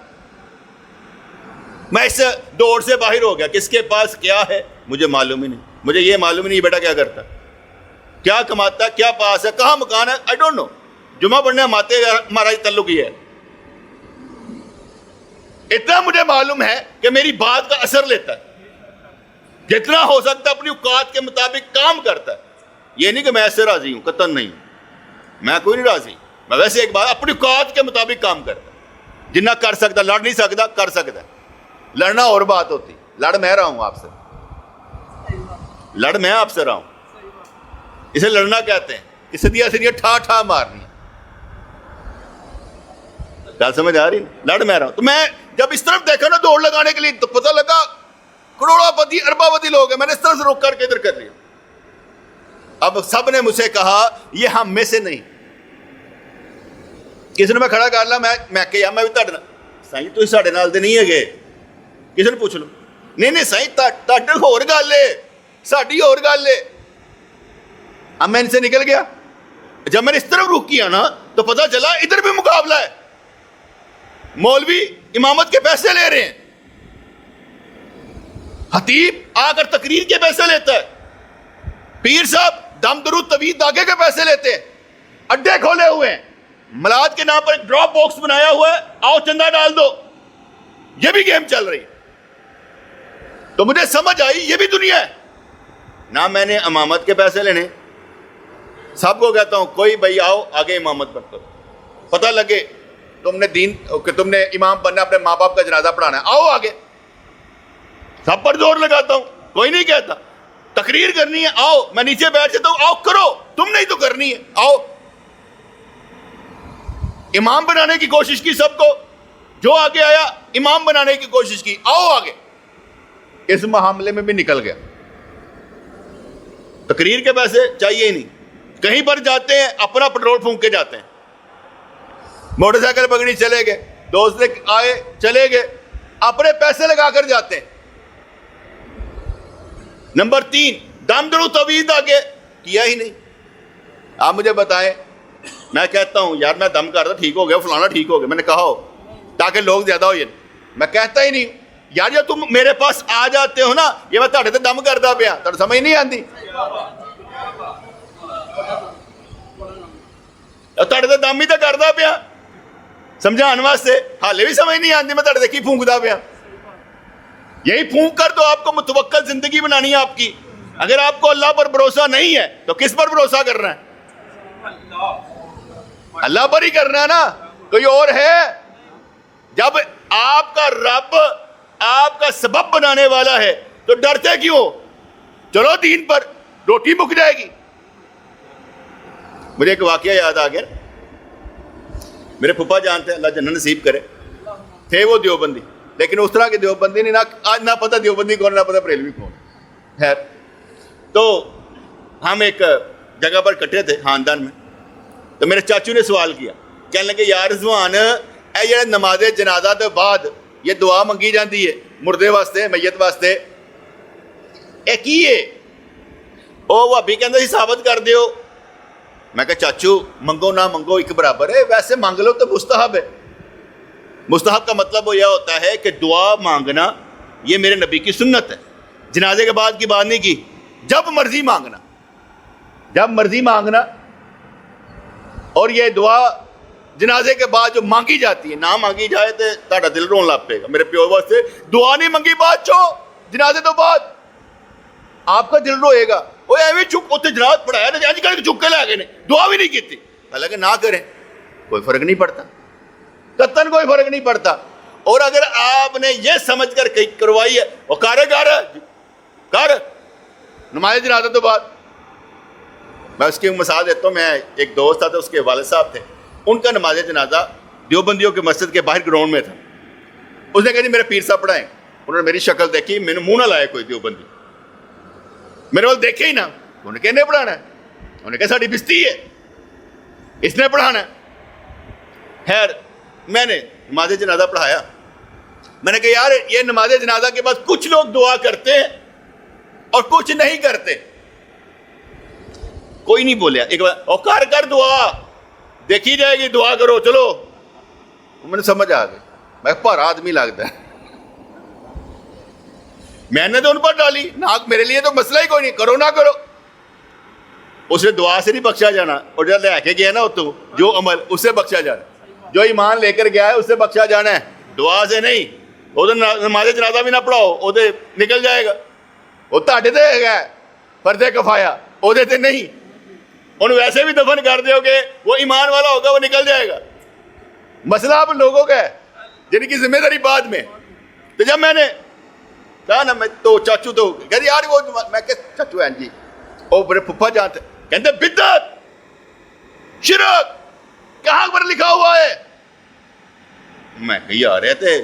میں اس دوڑ سے باہر ہو گیا، کس کے پاس کیا ہے مجھے معلوم ہی نہیں، مجھے یہ معلوم ہی نہیں بیٹا کیا کرتا، کیا کماتا ہے، کیا پاس ہے، کہاں مکان ہے، آئی ڈونٹ نو۔ جمعہ پڑھنے ہم آتے ہیں، ہمارا تعلق یہ ہے۔ اتنا مجھے معلوم ہے کہ میری بات کا اثر لیتا ہے، جتنا ہو سکتا ہے اپنی اوقات کے مطابق کام کرتا ہے۔ یہ نہیں کہ میں ایسے راضی ہوں، قطعاً نہیں، میں کوئی نہیں راضی، میں ویسے ایک بات اپنی اوقات کے مطابق کام کرتا ہے، جنہ کر سکتا، لڑ نہیں سکتا کر سکتا ہے، لڑنا اور بات ہوتی، لڑ میں رہا ہوں آپ سے، لڑ میں آپ سے رہا ہوں، اسے لڑنا کہتے ہیں کہ سدیا سدیا ٹھا ٹھا مارنی، کیا سمجھ آ رہی؟ لڑ میں رہا ہوں۔ تو میں جب اس طرف دیکھا نا دوڑ لگانے کے لیے، تو پتہ لگا کروڑوں پتی اربا پتی لوگ ہیں، میں نے اس طرف سے روک کر کے ادھر کر لیا۔ اب سب نے مجھ سے کہا یہ ہم میں سے نہیں، کسی نے میں کھڑا کر لا، میں کہا میں بھی تاڑے سائیں تو ساڑے نال دے نہیں ہے گے، کسی نے پوچھ لو، نہیں سائیں تاڑے اور گل ہے، ساڑی اور گل ہے۔ اب میں ان سے نکل گیا، جب میں نے اس طرف رک کیا نا تو پتہ چلا ادھر بھی مقابلہ ہے، مولوی امامت کے پیسے لے رہے ہیں، خطیب آ کر تقریر کے پیسے لیتا ہے، پیر صاحب دم درود طویل داغے کے پیسے لیتے ہیں، اڈے کھولے ہوئے ہیں، ملاد کے نام پر ایک ڈراپ باکس بنایا ہوا ہے، آؤ چندہ ڈال دو، یہ بھی گیم چل رہی ہے۔ تو مجھے سمجھ آئی یہ بھی دنیا ہے نہ، میں نے امامت کے پیسے لینے، سب کو کہتا ہوں کوئی بھائی آؤ آگے امامت پر کرو، پتہ لگے تم نے دین کہ تم نے امام بننا، اپنے ماں باپ کا جنازہ پڑھانا ہے، آؤ آگے، سب پر زور لگاتا ہوں، کوئی نہیں کہتا تقریر کرنی ہے آؤ، میں نیچے بیٹھ جاتا ہوں، آؤ کرو، تم نہیں تو کرنی ہے آؤ۔ امام بنانے کی کوشش کی سب کو، جو آگے آیا امام بنانے کی کوشش کی، آؤ آگے، اس معاملے میں بھی نکل گیا۔ تقریر کے پیسے چاہیے ہی نہیں، کہیں پر جاتے ہیں اپنا پٹرول پھونک کے جاتے ہیں، موٹر سائیکل پکڑی چلے گئے، دوست آئے چلے گئے، اپنے پیسے لگا کر جاتے ہیں۔ نمبر 3 دم درود طویل آگے کیا ہی نہیں۔ آپ مجھے بتائیں، میں کہتا ہوں یار میں دم کرتا ٹھیک ہو گیا، فلانا ٹھیک ہو گیا، میں نے کہا ہو تاکہ لوگ زیادہ ہو جائیں، میں کہتا ہی نہیں یار، جب تم میرے پاس آ جاتے ہو نا یہ میں تھوڑے تے دم کرتا پیا، تھوڑے سمجھ نہیں آتی، تھوڑے تے دم ہی تو کرتا پیا سمجھان واسطے، حالے بھی سمجھ نہیں آتی میں تھوڑے تے کی پھونکتا پیا۔ یہی پھونک کر تو آپ کو متوکل زندگی بنانی ہے آپ کی۔ اگر آپ کو اللہ پر بھروسہ نہیں ہے تو کس پر بھروسہ کرنا ہے؟ اللہ پر ہی کرنا ہے نا، کوئی اور ہے؟ جب آپ کا رب آپ کا سبب بنانے والا ہے تو ڈرتے کیوں؟ چلو دین پر، روٹی مک جائے گی۔ مجھے ایک واقعہ یاد آ گیا، میرے پھپھا جانتے ہیں اللہ جنت نصیب کرے، تھے وہ دیوبندی، لیکن اس طرح کے دیوبندی نہیں، آج نہ پتہ دیوبندی کون، نہ پتہ بریلوی کون۔ خیر، تو ہم ایک جگہ پر کٹے تھے خاندان میں، تو میرے چاچو نے سوال کیا، کہنے لگے یار رضوان اے جڑے نماز جنازہ تو بعد یہ دعا منگی جاتی ہے مردے واسطے، میت واسطے، اے کی ہے؟ او بھابی کہندا سی ثابت کر دیو۔ میں کہا چاچو منگو نہ منگو ایک برابر ہے، ویسے مانگ لو تو مستحب ہے۔ مستحب کا مطلب وہ یہ ہوتا ہے کہ دعا مانگنا یہ میرے نبی کی سنت ہے، جنازے کے بعد کی بات نہیں کی، جب مرضی مانگنا، جب مرضی مانگنا۔ اور یہ دعا جنازے کے بعد جو مانگی جاتی ہے، نہ مانگی جائے تو تہاڈا دل رون لگ پے گا۔ میرے پیو واسطے دعا نہیں منگی بعد چو جنازے تو بعد آپ کا دل روئے گا، وہ ایویں چک اتنے جناز پڑھایا نا اج کل چک کے لے گئے نے، دعا بھی نہیں کی تھی۔ حالانکہ نہ کریں کوئی فرق نہیں پڑتا، قطعاً کوئی فرق نہیں پڑتا۔ اور اگر آپ نے یہ سمجھ کر کروائی ہے وہ کر نماز جنازہ تو بعد، میں اس کی مثال دیتا ہوں۔ میں ایک دوست تھا تو اس کے والد صاحب تھے، ان کا نماز جنازہ دیوبندیوں کے مسجد کے باہر گراؤنڈ میں تھا. اس نے کہا جی میرے پیر صاحب پڑھائیں. انہوں نے میری شکل دیکھی, میں نے منہ نہ لایا کوئی دیوبندی, میرے وال دیکھے ہی نہ. انہوں نے کہنے پڑھانا ہے, انہوں نے کہا ساڑی بستی ہے, اس نے پڑھانا ہے. خیر میں نے نماز جنازہ پڑھایا. میں نے کہا یار یہ نماز جنازہ کے بعد کچھ لوگ دعا کرتے ہیں اور کچھ نہیں کرتے. کوئی نہیں بولیا. ایک بار اور کر دعا, دیکھی جائے گی, دعا کرو چلو. میں نے سمجھ آ گئی, میں پر آدمی لگتا ہے. میں نے تو ان پر ڈالی نہ, میرے لیے تو مسئلہ ہی کوئی نہیں, کرو نہ کرو. اس نے دعا سے نہیں بخشا جانا, اور جو لے کے گیا نا تو جو عمل اس سے بخشا جانا, جو ایمان لے کر گیا ہے اس سے بخشا جانا ہے, دعا سے نہیں. وہ تو نماز جنازہ بھی نہ پڑھاؤ, وہ تو نکل جائے گا. وہ تاڈے تے ہے فرض کفایہ, وہ تے نہیں. انہوں ویسے بھی دفن کر دو گے, وہ ایمان والا ہوگا, وہ نکل جائے گا. مسئلہ آپ لوگوں کا ہے جن کی ذمہ داری بعد میں. تو جب میں نے کہا نا, میں تو چاچو تو کہتے یار وہ, میں کہ چاچو ہیں جی, وہ بڑے پھپھا جانتے, کہتے بدعت شرک کہاں پر لکھا ہوا ہے. میں کہ یار ہے تے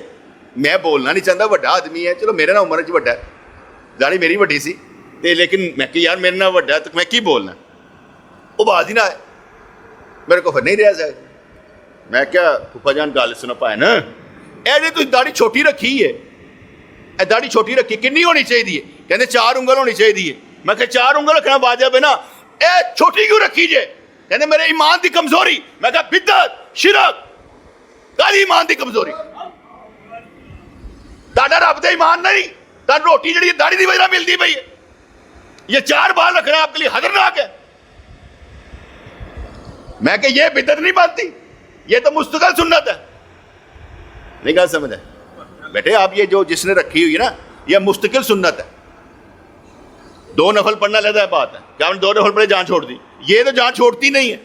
میں بولنا نہیں چاہتا, بڑا آدمی ہے, چلو میرے نہ عمر بڑا ہے, داڑھی میری وڈی سی تے, لیکن میں کہ یار میرے نہ بڑا ہے تو میں کی بولنا. وہ باز ہی نہ آئے, میرے کو پھر نہیں رہا جائے. میں کیا پھپھا جان گل سنا پائے نا, اے جی تھی داڑھی چھوٹی رکھی ہے, اے داڑھی چھوٹی رکھی کنی ہونی چاہیے, کہتے 4 انگل ہونی چاہیے. میں کہ 4 انگل رکھنا واجب ہے نا, اے چھوٹی کیوں رکھی جے, کہتے میرے ایمان دی کمزوری. میں کہا بدعت شرک کالی ایمان دی کمزوری, تاڑا رب دے ایمان نہیں, تا روٹی جڑی داڑھی دی وجہ ملتی پئی ہے, یہ 4 بال رکھنا آپ کے لیے خطرناک ہے. میں کہ یہ بدعت نہیں بنتی, یہ تو مستقل سنت ہے. نہیں گل سمجھ ہے بیٹے آپ, یہ جو جس نے رکھی ہوئی ہے نا یہ مستقل سنت ہے. 2 نفل پڑھنا لیتا ہے بات ہے, کیا ہم نے 2 نفل پڑھے جان چھوڑ دی, یہ تو جان چھوڑتی نہیں ہے.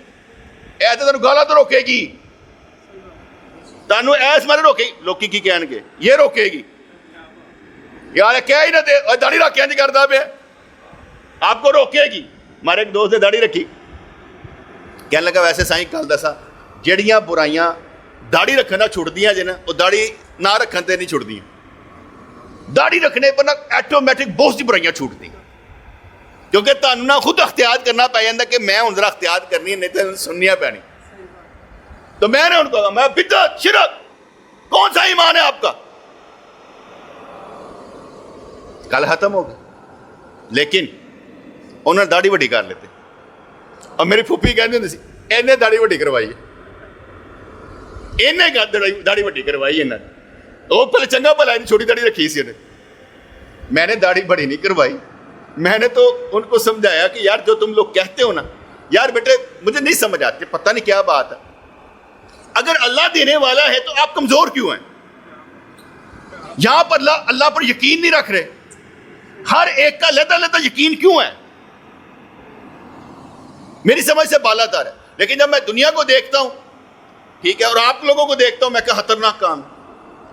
ایسے تینوں گالا تو روکے گی, تینوں ایس مارے روکے گی, لوکی کی کہن گے یہ روکے گی. یار کیا ہی نہ دے, داڑھی رکھ کے کرتا پہ آپ کو روکے گی. ہمارے ایک دوست نے داڑھی رکھی, کہنے لگا ویسے سائیں کل دسا جڑیاں برائیاں داڑھی رکھنا چھڑدیاں جے نا, وہ داڑھی نہ رکھن تے نہیں چھڑدیاں. داڑھی رکھنے پر نا ایٹومیٹک بہت سی برائیاں چھوٹ دیں, کیونکہ تانوں نہ خود اختیار کرنا پہ جاتا کہ میں ہوں ذرا اختیار کرنی ہے, نہیں تو سننیاں پینی. تو میں نے ان کو کہا میں بدعت شرک کون سا ایمان ہے آپ کا, کل ختم ہو گیا. لیکن انہوں نے داڑھی وڈی کر لیتے, اور میری پھوپھی کہندی ہوندی سی انہیں داڑھی وڈی کروائی ہے, انہیں داڑھی وڈی کروائی انہیں. وہ پہلے چنگا بھلا چھوٹی داڑھی رکھی سی انہیں. میں نے داڑھی بڑی نہیں کروائی, میں نے تو ان کو سمجھایا کہ یار جو تم لوگ کہتے ہو نا, یار بیٹے مجھے نہیں سمجھ آتی, پتہ نہیں کیا بات ہے. اگر اللہ دینے والا ہے تو آپ کمزور کیوں ہیں؟ یہاں پر اللہ پر یقین نہیں رکھ رہے, ہر ایک کا لیتا لیتا یقین کیوں ہے؟ میری سمجھ سے بالا تر ہے. لیکن جب میں دنیا کو دیکھتا ہوں, ٹھیک ہے, اور آپ لوگوں کو دیکھتا ہوں, میں کہ خطرناک کام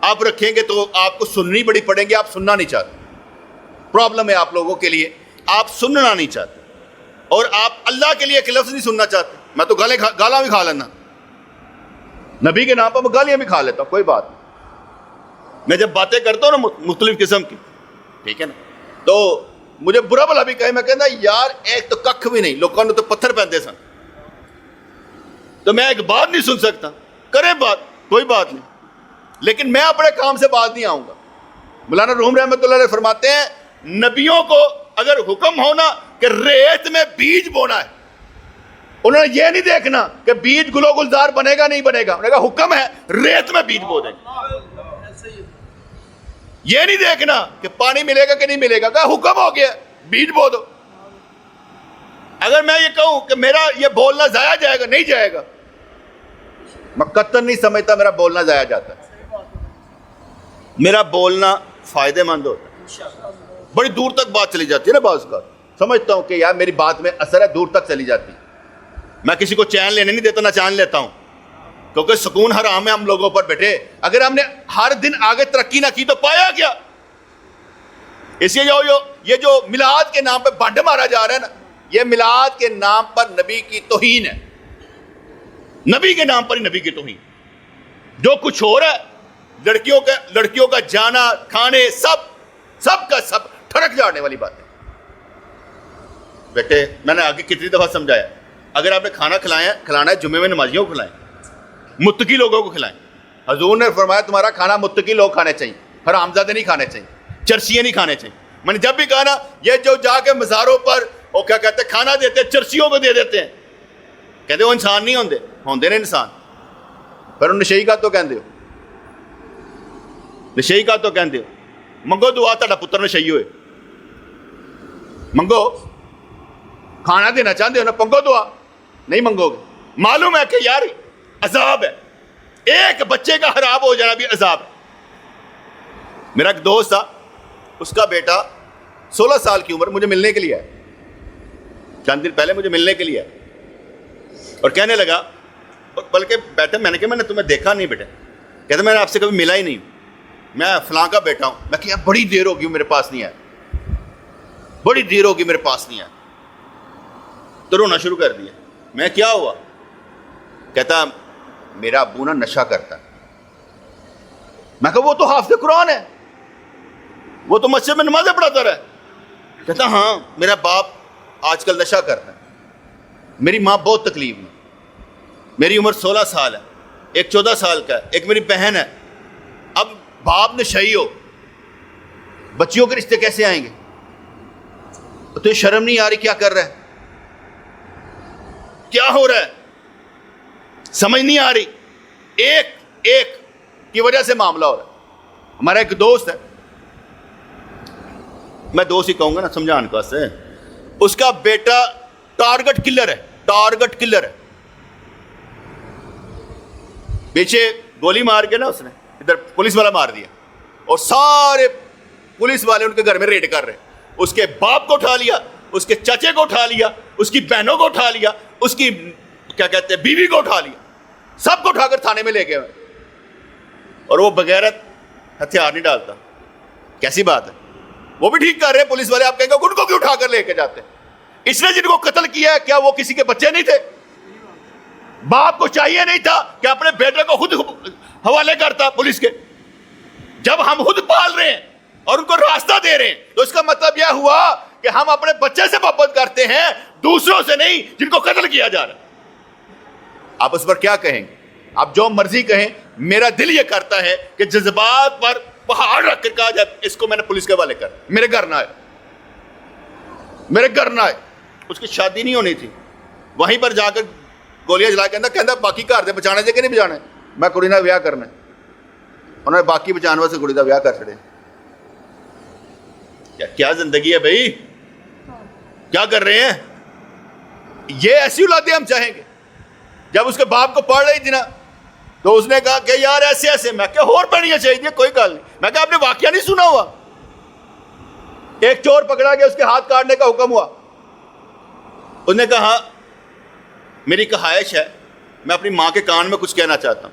آپ رکھیں گے تو آپ کو سننی بڑی پڑیں گی, آپ سننا نہیں چاہتے. پرابلم ہے آپ لوگوں کے لیے, آپ سننا نہیں چاہتے, اور آپ اللہ کے لیے ایک لفظ نہیں سننا چاہتے. میں تو گالاں بھی کھا لینا, نبی کے نام پر میں گالیاں بھی کھا لیتا ہوں, کوئی بات نہیں. میں جب باتیں کرتا ہوں نا مختلف قسم کی, ٹھیک ہے نا, تو مجھے برا بھلا بھی کہے, میں کہتا یار ایک تو ککھ بھی نہیں, لوگوں نے تو پتھر پہنتے سن, تو میں ایک بات نہیں سن سکتا. کرے بات کوئی بات نہیں, لیکن میں اپنے کام سے بات نہیں آؤں گا. مولانا روم رحمۃ اللہ علیہ فرماتے ہیں نبیوں کو اگر حکم ہونا کہ ریت میں بیج بونا ہے, انہوں نے یہ نہیں دیکھنا کہ بیج گلو گلزار بنے گا نہیں بنے گا, انہوں نے کہا حکم ہے ریت میں بیج بو دیں. یہ نہیں دیکھنا کہ پانی ملے گا کہ نہیں ملے گا, کہا حکم ہو گیا بیج بو دو. اگر میں یہ کہوں کہ میرا یہ بولنا ضائع جائے گا, نہیں جائے گا. میں قطعاً نہیں سمجھتا میرا بولنا ضائع جاتا ہے, میرا بولنا فائدے مند ہوتا ہے. بڑی دور تک بات چلی جاتی ہے نا بعض کا, سمجھتا ہوں کہ یار میری بات میں اثر ہے, دور تک چلی جاتی. میں کسی کو چین لینے نہیں دیتا, نہ چین لیتا ہوں, کیونکہ سکون حرام ہے ہم لوگوں پر بیٹھے. اگر ہم نے ہر دن آگے ترقی نہ کی تو پایا کیا؟ اس لیے یہ جو میلاد کے نام پہ بانڈ مارا جا رہا ہے نا, یہ میلاد کے نام پر نبی کی توہین ہے, نبی کے نام پر ہی نبی کی توہین. جو کچھ ہو رہا ہے لڑکیوں کا جانا کھانے سب کا سب ٹھڑک جانے والی بات ہے. بیٹے میں نے آگے کتنی دفعہ سمجھایا, اگر آپ نے کھانا کھلانا ہے جمعے میں نمازیوں کو کھلائیں, متقی لوگوں کو کھلائیں. حضور نے فرمایا تمہارا کھانا متقی لوگ کھانے چاہیے, حرامزادے نہیں کھانے چاہیے, چرسیاں نہیں کھانے چاہیے. میں نے جب بھی کہا نا یہ جو جا کے مزاروں پر وہ کیا کہتے ہیں کھانا دیتے ہیں, چرسیوں کو دے دیتے ہیں, کہتے وہ انسان نہیں ہوندے نے انسان. پر نشئی کا تو کہندے ہو منگو دعا تہاڈا پتر نشئی ہوئے, منگو. کھانا دینا چاہتے ہو نا, پنگو دعا. نہیں منگو گے, معلوم ہے کہ یار عذاب ہے, ایک بچے کا خراب ہو جانا بھی عذاب ہے. میرا ایک دوست تھا, اس کا بیٹا 16 سال کی عمر مجھے ملنے کے لیے آیا, چند دن پہلے مجھے ملنے کے لیے آیا, اور کہنے لگا, بلکہ بیٹا میں نے کہا میں نے تمہیں دیکھا نہیں بیٹا. کہتا میں نے آپ سے کبھی ملا ہی نہیں, میں فلاں کا بیٹا ہوں. میں کہا بڑی دیر ہوگی میرے پاس نہیں آیا, تو رونا شروع کر دیا. میں کیا ہوا؟ کہتا میرا ابو نا نشہ کرتا ہے. میں کہا وہ تو حافظ قرآن ہے, وہ تو مسجد میں نمازیں پڑھاتا رہا. کہتا ہاں میرا باپ آج کل نشہ کرتا ہے, میری ماں بہت تکلیف میں, میری عمر 16 سال ہے, ایک 14 سال کا ہے, ایک میری بہن ہے. اب باپ نشئی ہو, بچیوں کے رشتے کیسے آئیں گے؟ تو شرم نہیں آ رہی کیا کر رہا ہے, کیا ہو رہا ہے, سمجھ نہیں آ رہی. ایک کی وجہ سے معاملہ ہو رہا ہے. ہمارا ایک دوست ہے, میں دوست ہی کہوں گا نا سمجھان کا سے, اس کا بیٹا ٹارگٹ کلر ہے. پیچھے گولی مار کے نا اس نے ادھر پولیس والا مار دیا, اور سارے پولیس والے ان کے گھر میں ریڈ کر رہے ہیں. اس کے باپ کو اٹھا لیا, اس کے چچے کو اٹھا لیا, اس کی بہنوں کو اٹھا لیا, اس کی کیا کہتے ہیں بیوی کو اٹھا لیا, سب کو اٹھا کر تھانے میں لے گئے. اور وہ بغیرت ہتھیار نہیں ڈالتا. کیسی بات ہے, وہ بھی ٹھیک کر رہے ہیں پولیس والے. آپ کہیں گے ان کو کیوں اٹھا کر لے کے جاتے ہیں؟ اس نے جن کو قتل کیا ہے کیا وہ کسی کے بچے نہیں تھے؟ باپ کو چاہیے نہیں تھا کہ اپنے بیٹے کو خود حوالے کرتا پولیس کے؟ جب ہم خود پال رہے ہیں اور ان کو راستہ دے رہے ہیں تو اس کا مطلب یہ ہوا کہ ہم اپنے بچے سے محبت کرتے ہیں, دوسروں سے نہیں جن کو قتل کیا جا رہا ہے. آپ اس پر کیا کہیں گے؟ آپ جو مرضی کہیں, میرا دل یہ کرتا ہے کہ جذبات پر پہاڑ رکھ کر کہا جائے اس کو میں نے پولیس کے حوالے کر, میرے گھر نہ آئے. اس کی شادی نہیں ہونی تھی, وہیں پر جا کر گولیاں جلا کے کہنا باقی گھر دے بچانے دے کہ نہیں بچانے, میں کڑی نہ ویاہ کرنا. انہوں نے باقی بچانے سے کڑی کا ویاہ کر چھڑے. کیا زندگی ہے بھائی, کیا کر رہے ہیں؟ یہ ایسی اولادیں ہم چاہیں گے. جب اس کے باپ کو پڑھ رہی تھی نا تو اس نے کہا کہ یار ایسے میں کہا اور پڑھنی چاہیے, کوئی گل نہیں. میں کہا آپ نے واقعہ نہیں سنا ہوا, ایک چور پکڑا گیا, اس کے ہاتھ کاٹنے کا حکم ہوا. اس نے کہا میری خواہش ہے میں اپنی ماں کے کان میں کچھ کہنا چاہتا ہوں.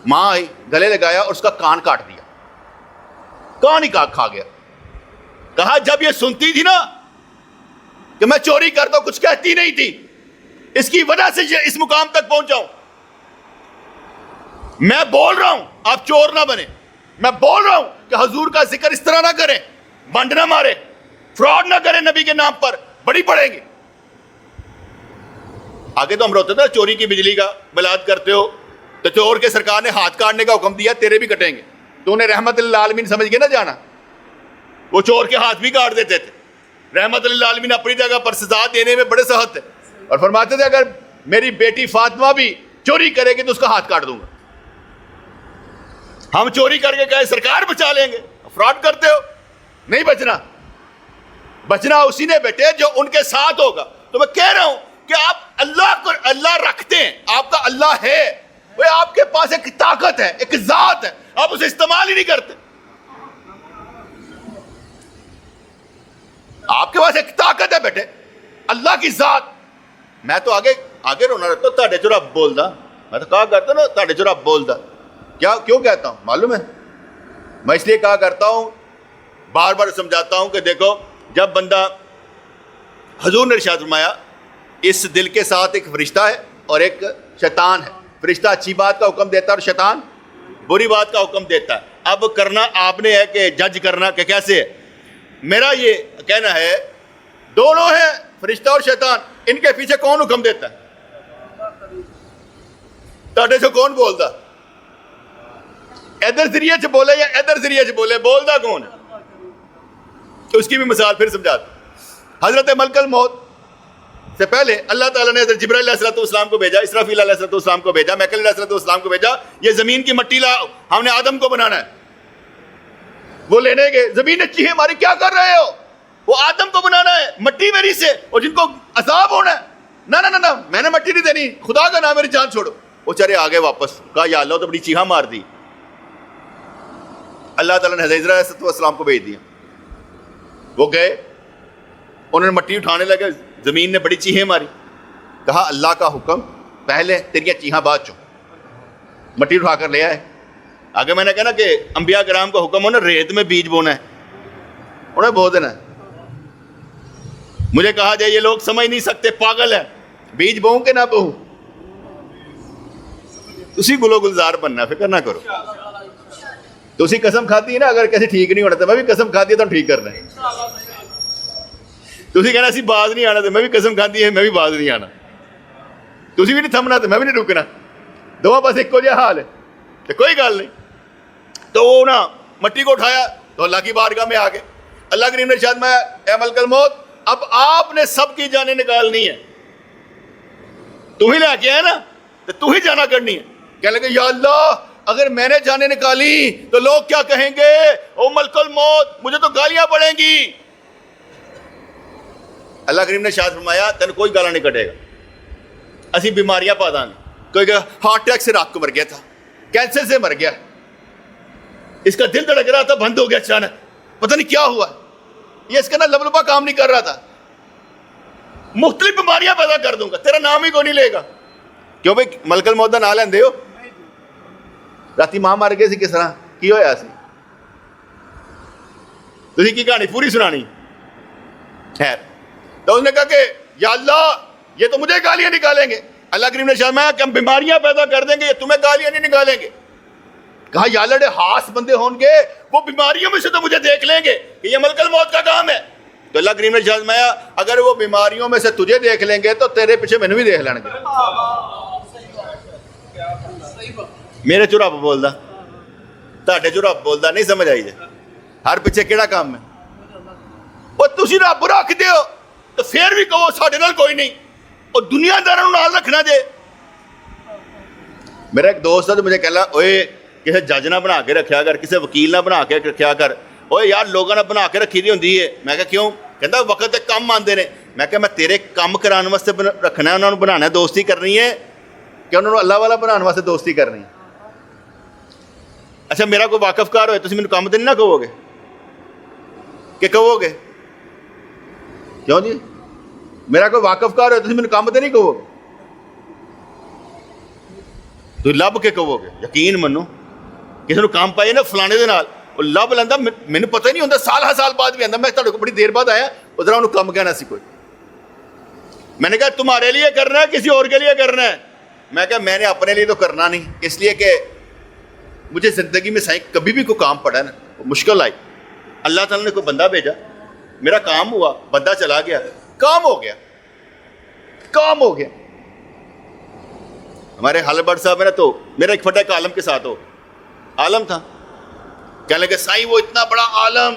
ماں آئی, گلے لگایا اور اس کا کان کاٹ دیا, کان ہی کھا گیا. کہا جب یہ سنتی تھی نا کہ میں چوری کرتا ہوں, کچھ کہتی نہیں تھی, اس کی وجہ سے اس مقام تک پہنچا ہوں. میں بول رہا ہوں آپ چور نہ بنے, میں بول رہا ہوں کہ حضور کا ذکر اس طرح نہ کریں, بنڈ نہ مارے, فراڈ نہ کریں نبی کے نام پر, بڑی پڑیں گے. آگے تو ہم روتے تھے چوری کی بجلی کا بلاد کرتے ہو تو چور کے سرکار نے ہاتھ کاٹنے کا حکم دیا, تیرے بھی کٹیں گے. تو انہیں رحمت اللہ عالمین سمجھ کے نہ جانا, وہ چور کے ہاتھ بھی کاٹ دیتے تھے. رحمت اللہ عالمین اپنی جگہ پر سزا دینے میں بڑے سخت ہے, اور فرماتے تھے اگر میری بیٹی فاطمہ بھی چوری کرے گی تو اس کا ہاتھ کاٹ دوں گا. ہم چوری کر کے کہے سرکار بچا لیں گے, فراڈ کرتے ہو. نہیں بچنا اسی نے بیٹے جو ان کے ساتھ ہوگا. تو میں کہہ رہا ہوں کہ آپ اللہ رکھتے ہیں, آپ کا اللہ ہے, وہ آپ کے پاس ایک طاقت ہے, ایک ذات ہے, آپ اسے استعمال ہی نہیں کرتے. آپ کے پاس ایک طاقت ہے بیٹے, اللہ کی ذات. میں تو آگے رونا رہتا ہوں تاڑے چورا بولدا, میں تو کہا کرتا نا تاڑے چورا بولدا. کیوں کہتا ہوں معلوم ہے؟ میں اس لیے کہا کرتا ہوں, بار بار سمجھاتا ہوں کہ دیکھو جب بندہ, حضور نے ارشاد فرمایا اس دل کے ساتھ ایک فرشتہ ہے اور ایک شیطان ہے. فرشتہ اچھی بات کا حکم دیتا ہے اور شیطان بری بات کا حکم دیتا ہے. اب کرنا آپ نے ہے کہ جج کرنا کہ کیسے ہے. میرا یہ کہنا ہے دونوں ہیں, فرشتہ اور شیطان, ان کے پیچھے کون حکم دیتا ہے؟ تاڑے سے کون بولتا؟ ادھر ذریعے سے بولے یا ادھر ذریعے سے بولے, بولتا کون ہے؟ تو اس کی بھی مثال پھر سمجھاتا. حضرت ملک الموت سے پہلے اللہ تعالیٰ نے حضرت جبرائیل علیہ السلام کو بھیجا, اسرافیل علیہ السلام کو بھیجا, میکل علیہ السلام کو بھیجا, یہ زمین کی مٹی لاؤ, ہم نے آدم کو بنانا ہے. وہ لینے گئے, زمین اچھی ہے ہماری, کیا کر رہے ہو؟ وہ آدم کو بنانا ہے, مٹی میری سے, اور جن کو عذاب ہونا ہے. نہ میں نے مٹی نہیں دینی, خدا کا نام, میری جان چھوڑو. وہ چرے آگے واپس کہا یا اللہ, تو بڑی چیخا مار دی. اللہ تعالیٰ نے حضرت علیہ السلام کو بھیج دیا. وہ گئے, انہوں نے مٹی اٹھانے لگے, زمین نے بڑی چیخیں ماری. کہا اللہ کا حکم پہلے, تیری چیخاں بعد چوں. مٹی اٹھا کر لے آئے. آگے میں نے کہا نا کہ انبیاء کرام کا حکم ہو نا ریت میں بیج بونا ہے, انہیں بو دینا ہے. مجھے کہا جائے یہ لوگ سمجھ نہیں سکتے, پاگل ہے, بیج بوؤں کہ نہ بوؤں, اسی گلو گلزار بننا, فکر نہ کرو. تو اسی قسم کھاتی ہے نا, اگر کیسے ٹھیک نہیں ہونا تھا, میں بھی قسم کھاتی ہے تو ٹھیک کرنا ہے. تسی کہنا اسی باز نہیں آنا, تو میں بھی قسم کھاتی ہے میں بھی باز نہیں آنا. تسی بھی نہیں تھمنا تو میں بھی نہیں رکنا, دونوں بس ایک جہا حال ہے. تو کوئی گل نہیں. تو وہ نا مٹی کو اٹھایا تو اللہ کی بارگاہ میں آ گئے. اللہ کریم نے ارشاد میں, اے ملک الموت, اب آپ نے سب کی جانیں نکالنی ہے, تم ہی لے کے آئے نا, تو تو ہی جانا کرنی ہے. کہنے لگے یا اللہ, اگر میں نے جانیں نکالی تو لوگ کیا کہیں گے؟ او ملک الموت, مجھے تو گالیاں پڑیں گی. اللہ کریم نے ارشاد فرمایا تین کوئی گالا نہیں کٹے گا, اسی بیماریاں پا دیں گے. کوئی کہ ہارٹ اٹیک سے رات کو مر گیا تھا, کینسر سے مر گیا, اس کا دل دھڑک رہا تھا, بند ہو گیا اچانک, پتہ نہیں کیا ہوا, یہ اس کا نا لبلبا کام نہیں کر رہا تھا, مختلف بیماریاں پیدا کر دوں گا, تیرا نام ہی کوئی نہیں لے گا. کیوں بھائی ملک الموت دا نام لیندے ہو؟ راتی ماں مر گئی سی, کس طرح کی ہویا سی؟ تسی کی کہانی پوری سنانی. خیر, تو اس نے کہا کہ یا اللہ یہ تو مجھے گالیاں نکالیں گے. اللہ کریم نے فرمایا کہ ہم بیماریاں پیدا کر دیں گے, یہ تمہیں گالیاں نہیں نکالیں گے. کہا یا اللہ, خاص بندے ہوں گے وہ بیماریوں میں سے تو مجھے دیکھ لیں گے کہ یہ ملک الموت کا کام ہے. تو اللہ کریم نے فرمایا اگر وہ بیماریوں میں سے تجھے دیکھ لیں گے تو تیرے پیچھے مینوں بھی دیکھ لیں گے. میرے چو رب بولدا, تہاڈے چو رب بولدا, نہیں سمجھ آئی جے. ہر پیچھے کیڑا کام ہے؟ وہ تسی رب رکھ دیو تو پھر بھی کہو ساڈے نال کوئی نہیں, اور دنیا داراں نوں نال رکھنا جے. میرا ایک دوست ہے تو مجھے کہلا, اوئے کسی جج نہ بنا کے رکھیا کر, کسی وکیل نہ بنا کے رکھیا کر, اوئے یار لوگاں نے بنا کے رکھی دی ہوندی ہے. میں کہا کیوں؟ کہندا وقت تے کم آندے نے. میں کہا میں تیرے کم کران واسطے رکھنا ہے, انہاں نوں بنانا, دوستی کرنی ہے کہ انہاں نوں اللہ والا بنانے واسطے دوستی کرنی ہے؟ اچھا میرا کوئی واقف کار ہوئے تسی مینوں کم تے نہیں نہ کہو گے کہ کہو گے؟ کیوں جی؟ میرا کوئی واقف کار ہوئے تسی مینوں کم تے نہیں کہو گے, تو لب کے کہو گے. یقین منو کسی نے کام پائے نا فلانے دے نال, وہ لب لیندا, مینوں پتہ ہی نہیں ہوندا, سال بعد بھی آندا, میں تہاڈے کو بڑی دیر بعد آیا, وہ ذرا انہوں کم کہنا سی کوئی. میں نے کہا تمہارے لیے کرنا ہے کسی اور کے لیے کرنا ہے؟ میں کہا میں نے اپنے لیے تو کرنا نہیں, اس لیے کہ مجھے زندگی میں صحیح کبھی بھی کوئی کام پڑا نا, مشکل آئی, اللہ تعالیٰ نے کوئی بندہ بھیجا, میرا کام ہوا, بندہ چلا گیا, کام ہو گیا. ہمارے حال بٹ صاحب ہے نا, تو میرا ایک پھٹا ایک عالم کے ساتھ ہو, عالم تھا, کہنے لگے سائیں وہ اتنا بڑا عالم,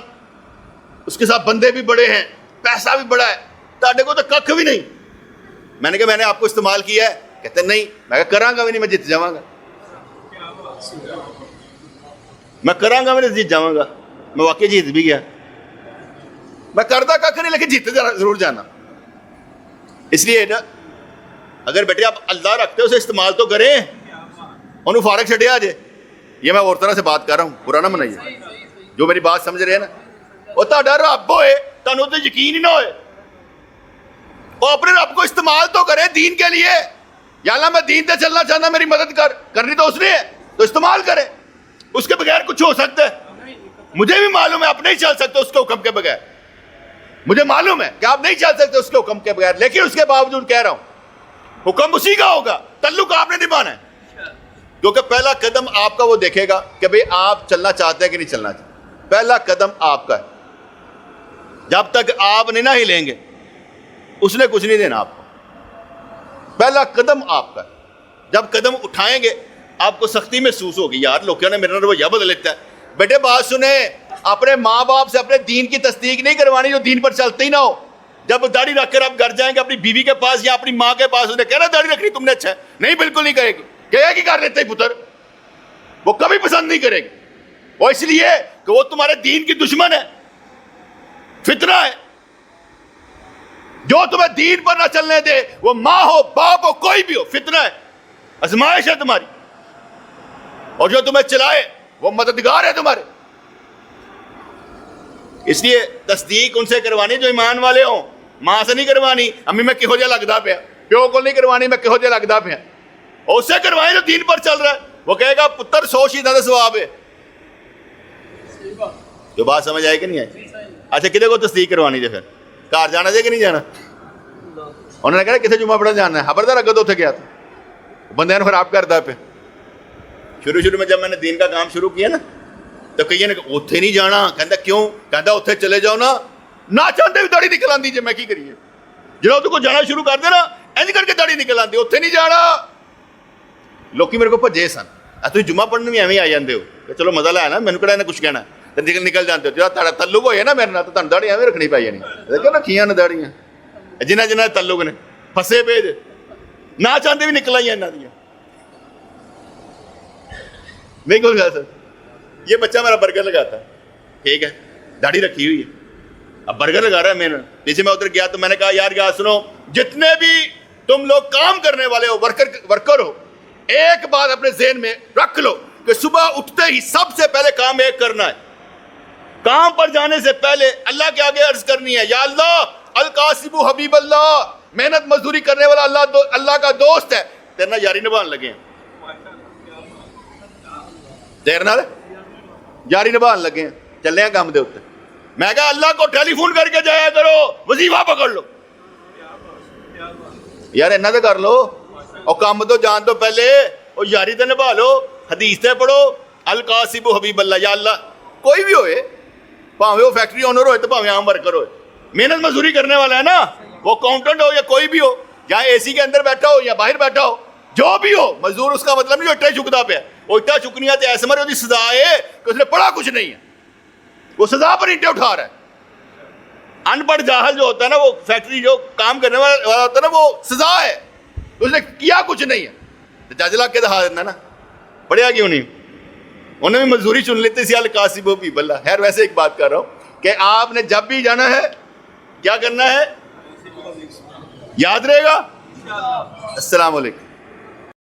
اس کے ساتھ بندے بھی بڑے ہیں, پیسہ بھی بڑا ہے, تاڑے کو تو ککھ بھی نہیں. میں نے کہا میں نے آپ کو استعمال کیا ہے؟ کہتے نہیں. میں کہا کراں گا بھی نہیں, میں جیت جاواں گا, میں کراں گا, میں جیت جاواں گا. میں واقعی جیت بھی گیا, میں کرتا ککھ نہیں لیکن جیت ضرور جانا. اس لیے اگر بیٹے آپ اللہ رکھتے ہو اسے استعمال تو کریں, انہوں فارغ چھٹیا جے. یہ میں اور طرح سے بات کر رہا ہوں, برا نہ منائیے, جو میری بات سمجھ رہے ہیں نا. وہ تہاڈا رب ہوئے, تانوں تے یقین ہی نہ ہوئے, وہ اپنے رب کو استعمال تو کرے دین کے لیے. یا اللہ میں دین تے چلنا چاہتا, میری مدد کر, کرنی تو اس نے ہے تو استعمال کرے. اس کے بغیر کچھ ہو سکتا ہے؟ مجھے بھی معلوم ہے آپ نہیں چل سکتے اس کے حکم کے بغیر, مجھے معلوم ہے کہ آپ نہیں چل سکتے اس کے حکم کے بغیر, لیکن اس کے باوجود کہہ رہا ہوں حکم اسی کا ہوگا, تعلق آپ نے نبھانا ہے. کیونکہ پہلا قدم آپ کا وہ دیکھے گا کہ بھئی آپ چلنا چاہتے ہیں کہ نہیں چلنا چاہتے. پہلا قدم آپ کا ہے. جب تک آپ نہیں نہ ہلیں گے اس نے کچھ نہیں دینا آپ کو. پہلا قدم آپ کا ہے. جب قدم اٹھائیں گے آپ کو سختی محسوس ہوگی, یار لوگوں نے میرا رویہ بدل لیتا ہے. بیٹے بات سنیں, اپنے ماں باپ سے اپنے دین کی تصدیق نہیں کروانی جو دین پر چلتے ہی نہ ہو. جب داڑھی رکھ کر آپ گھر جائیں گے اپنی بیوی کے پاس یا اپنی ماں کے پاس, انہیں کہنا داڑھی رکھنی تم نے اچھا ہے, نہیں بالکل نہیں کرے گی. کہے گی کر لیتے ہی پتر, وہ کبھی پسند نہیں کرے گی. وہ اس لیے کہ وہ تمہارے دین کی دشمن ہے, فتنہ ہے. جو تمہیں دین پر نہ چلنے دے, وہ ماں ہو باپ ہو کوئی بھی ہو, فتنہ ہے, آزمائش ہے تمہاری. اور جو تمہیں چلائے وہ مددگار ہے تمہارے. اس لیے تصدیق ان سے کروانی جو ایمان والے ہوں, ماں سے نہیں کروانی. امی میں کہو جا لگتا پیا, پیو کو نہیں کروانی میں کہو جا لگتا پیا. اور اس سے کروائیں جو دین پر چل رہا ہے. وہ کہے گا پتر 100 شہیداں دا ثواب ہے. جو بات سمجھ آئے کہ نہیں آئی؟ اچھا کدے کو تصدیق کروانی جی, پھر گھر جانا جائے کہ نہیں جانا؟ انہوں نے کہا کتنے جمعہ پڑھا جانا ہے, خبردار اگے تو اتنے گیا تھا, بندے نے خراب کرتا پہ. شروع میں جب میں نے دین کا کام شروع کیا نا تو کئی نے اتنے نہیں جانا. کہتا کیوں؟ کہتا اتنے چلے جاؤ نا, نہ چاہتے بھی داڑھی نکل آتی جی, میں کی کریے جب تو جانا شروع کر دے نا اینج کر کے داڑھی نکل آتی, اتنے نہیں جانا. لوکی میرے کو بھجے سن, تم جمعہ پڑھنے بھی ایویں آ جاتے ہو کہ چلو مزہ لایا نا, مینوں کہڑا نے کچھ کہنا, نکل جاتے ہو. جب تعلق ہوئے نا میرے نال تو تمہیں داڑھی ایویں رکھنی پائی جانی. دیکھو رکھیاں نے داڑیاں جنہ تعلق نے پھسے پے جے, نہ چاہتے بھی نکل آئی یہاں دیا. نہیں کوئی سر, یہ بچہ میرا برگر لگاتا ہے, ٹھیک ہے, داڑھی رکھی ہوئی ہے, اب برگر لگا رہا ہے. میں نے پیچھے میں ادھر گیا تو میں نے کہا یار یار سنو, جتنے بھی تم لوگ کام کرنے والے ہو, ورکر ہو, ایک بات اپنے ذہن میں رکھ لو کہ صبح اٹھتے ہی سب سے پہلے کام ایک کرنا ہے. کام پر جانے سے پہلے اللہ کے آگے عرض کرنی ہے, یا اللہ القاسب حبیب اللہ, محنت مزدوری کرنے والا اللہ کا دوست ہے, تیرے نال یاری نبھان لگے ہیں, تیرے نال یاری نبھان لگے ہیں, چلے ہیں کام دے اتنے. میں کہا اللہ کو ٹیلی فون کر کے جایا کرو, وظیفہ پکڑ لو یار, اینا تو کر لو, اور کام تو جان تو پہلے اور یاری تو نبھا لو. حدیث تے پڑھو, القاسب حبیب اللہ, یا اللہ کوئی بھی ہوئے, پاوے وہ فیکٹری اونر ہوئے تو پاوے عام ورکر ہوئے, محنت مزدوری کرنے والا ہے نا, وہ اکاؤنٹنٹ ہو یا کوئی بھی ہو, یا اے سی کے اندر بیٹھا ہو یا باہر بیٹھا ہو, جو بھی ہو مزدور, اس کا مطلب نہیں جو اٹھا چکتا پہ, وہ اٹھا چکنی ہے تو ایسے مرے اس سزا ہے کہ اس نے پڑھا کچھ نہیں ہے, وہ سزا پر اینٹیں اٹھا رہا ہے. ان پڑھ جاہل جو ہوتا ہے نا, وہ فیکٹری جو کام کرنے والا ہوتا ہے نا, وہ سزا ہے, اس نے کیا کچھ نہیں ہے. جج لا کے دکھا دینا نا, پڑھیا کیوں نہیں؟ انہیں بھی مزدوری چن لیتے سی القاسب حبیب اللہ. خیر ویسے ایک بات کر رہا ہوں کہ آپ نے جب بھی جانا ہے کیا کرنا ہے, یاد رہے گا. السلام علیکم.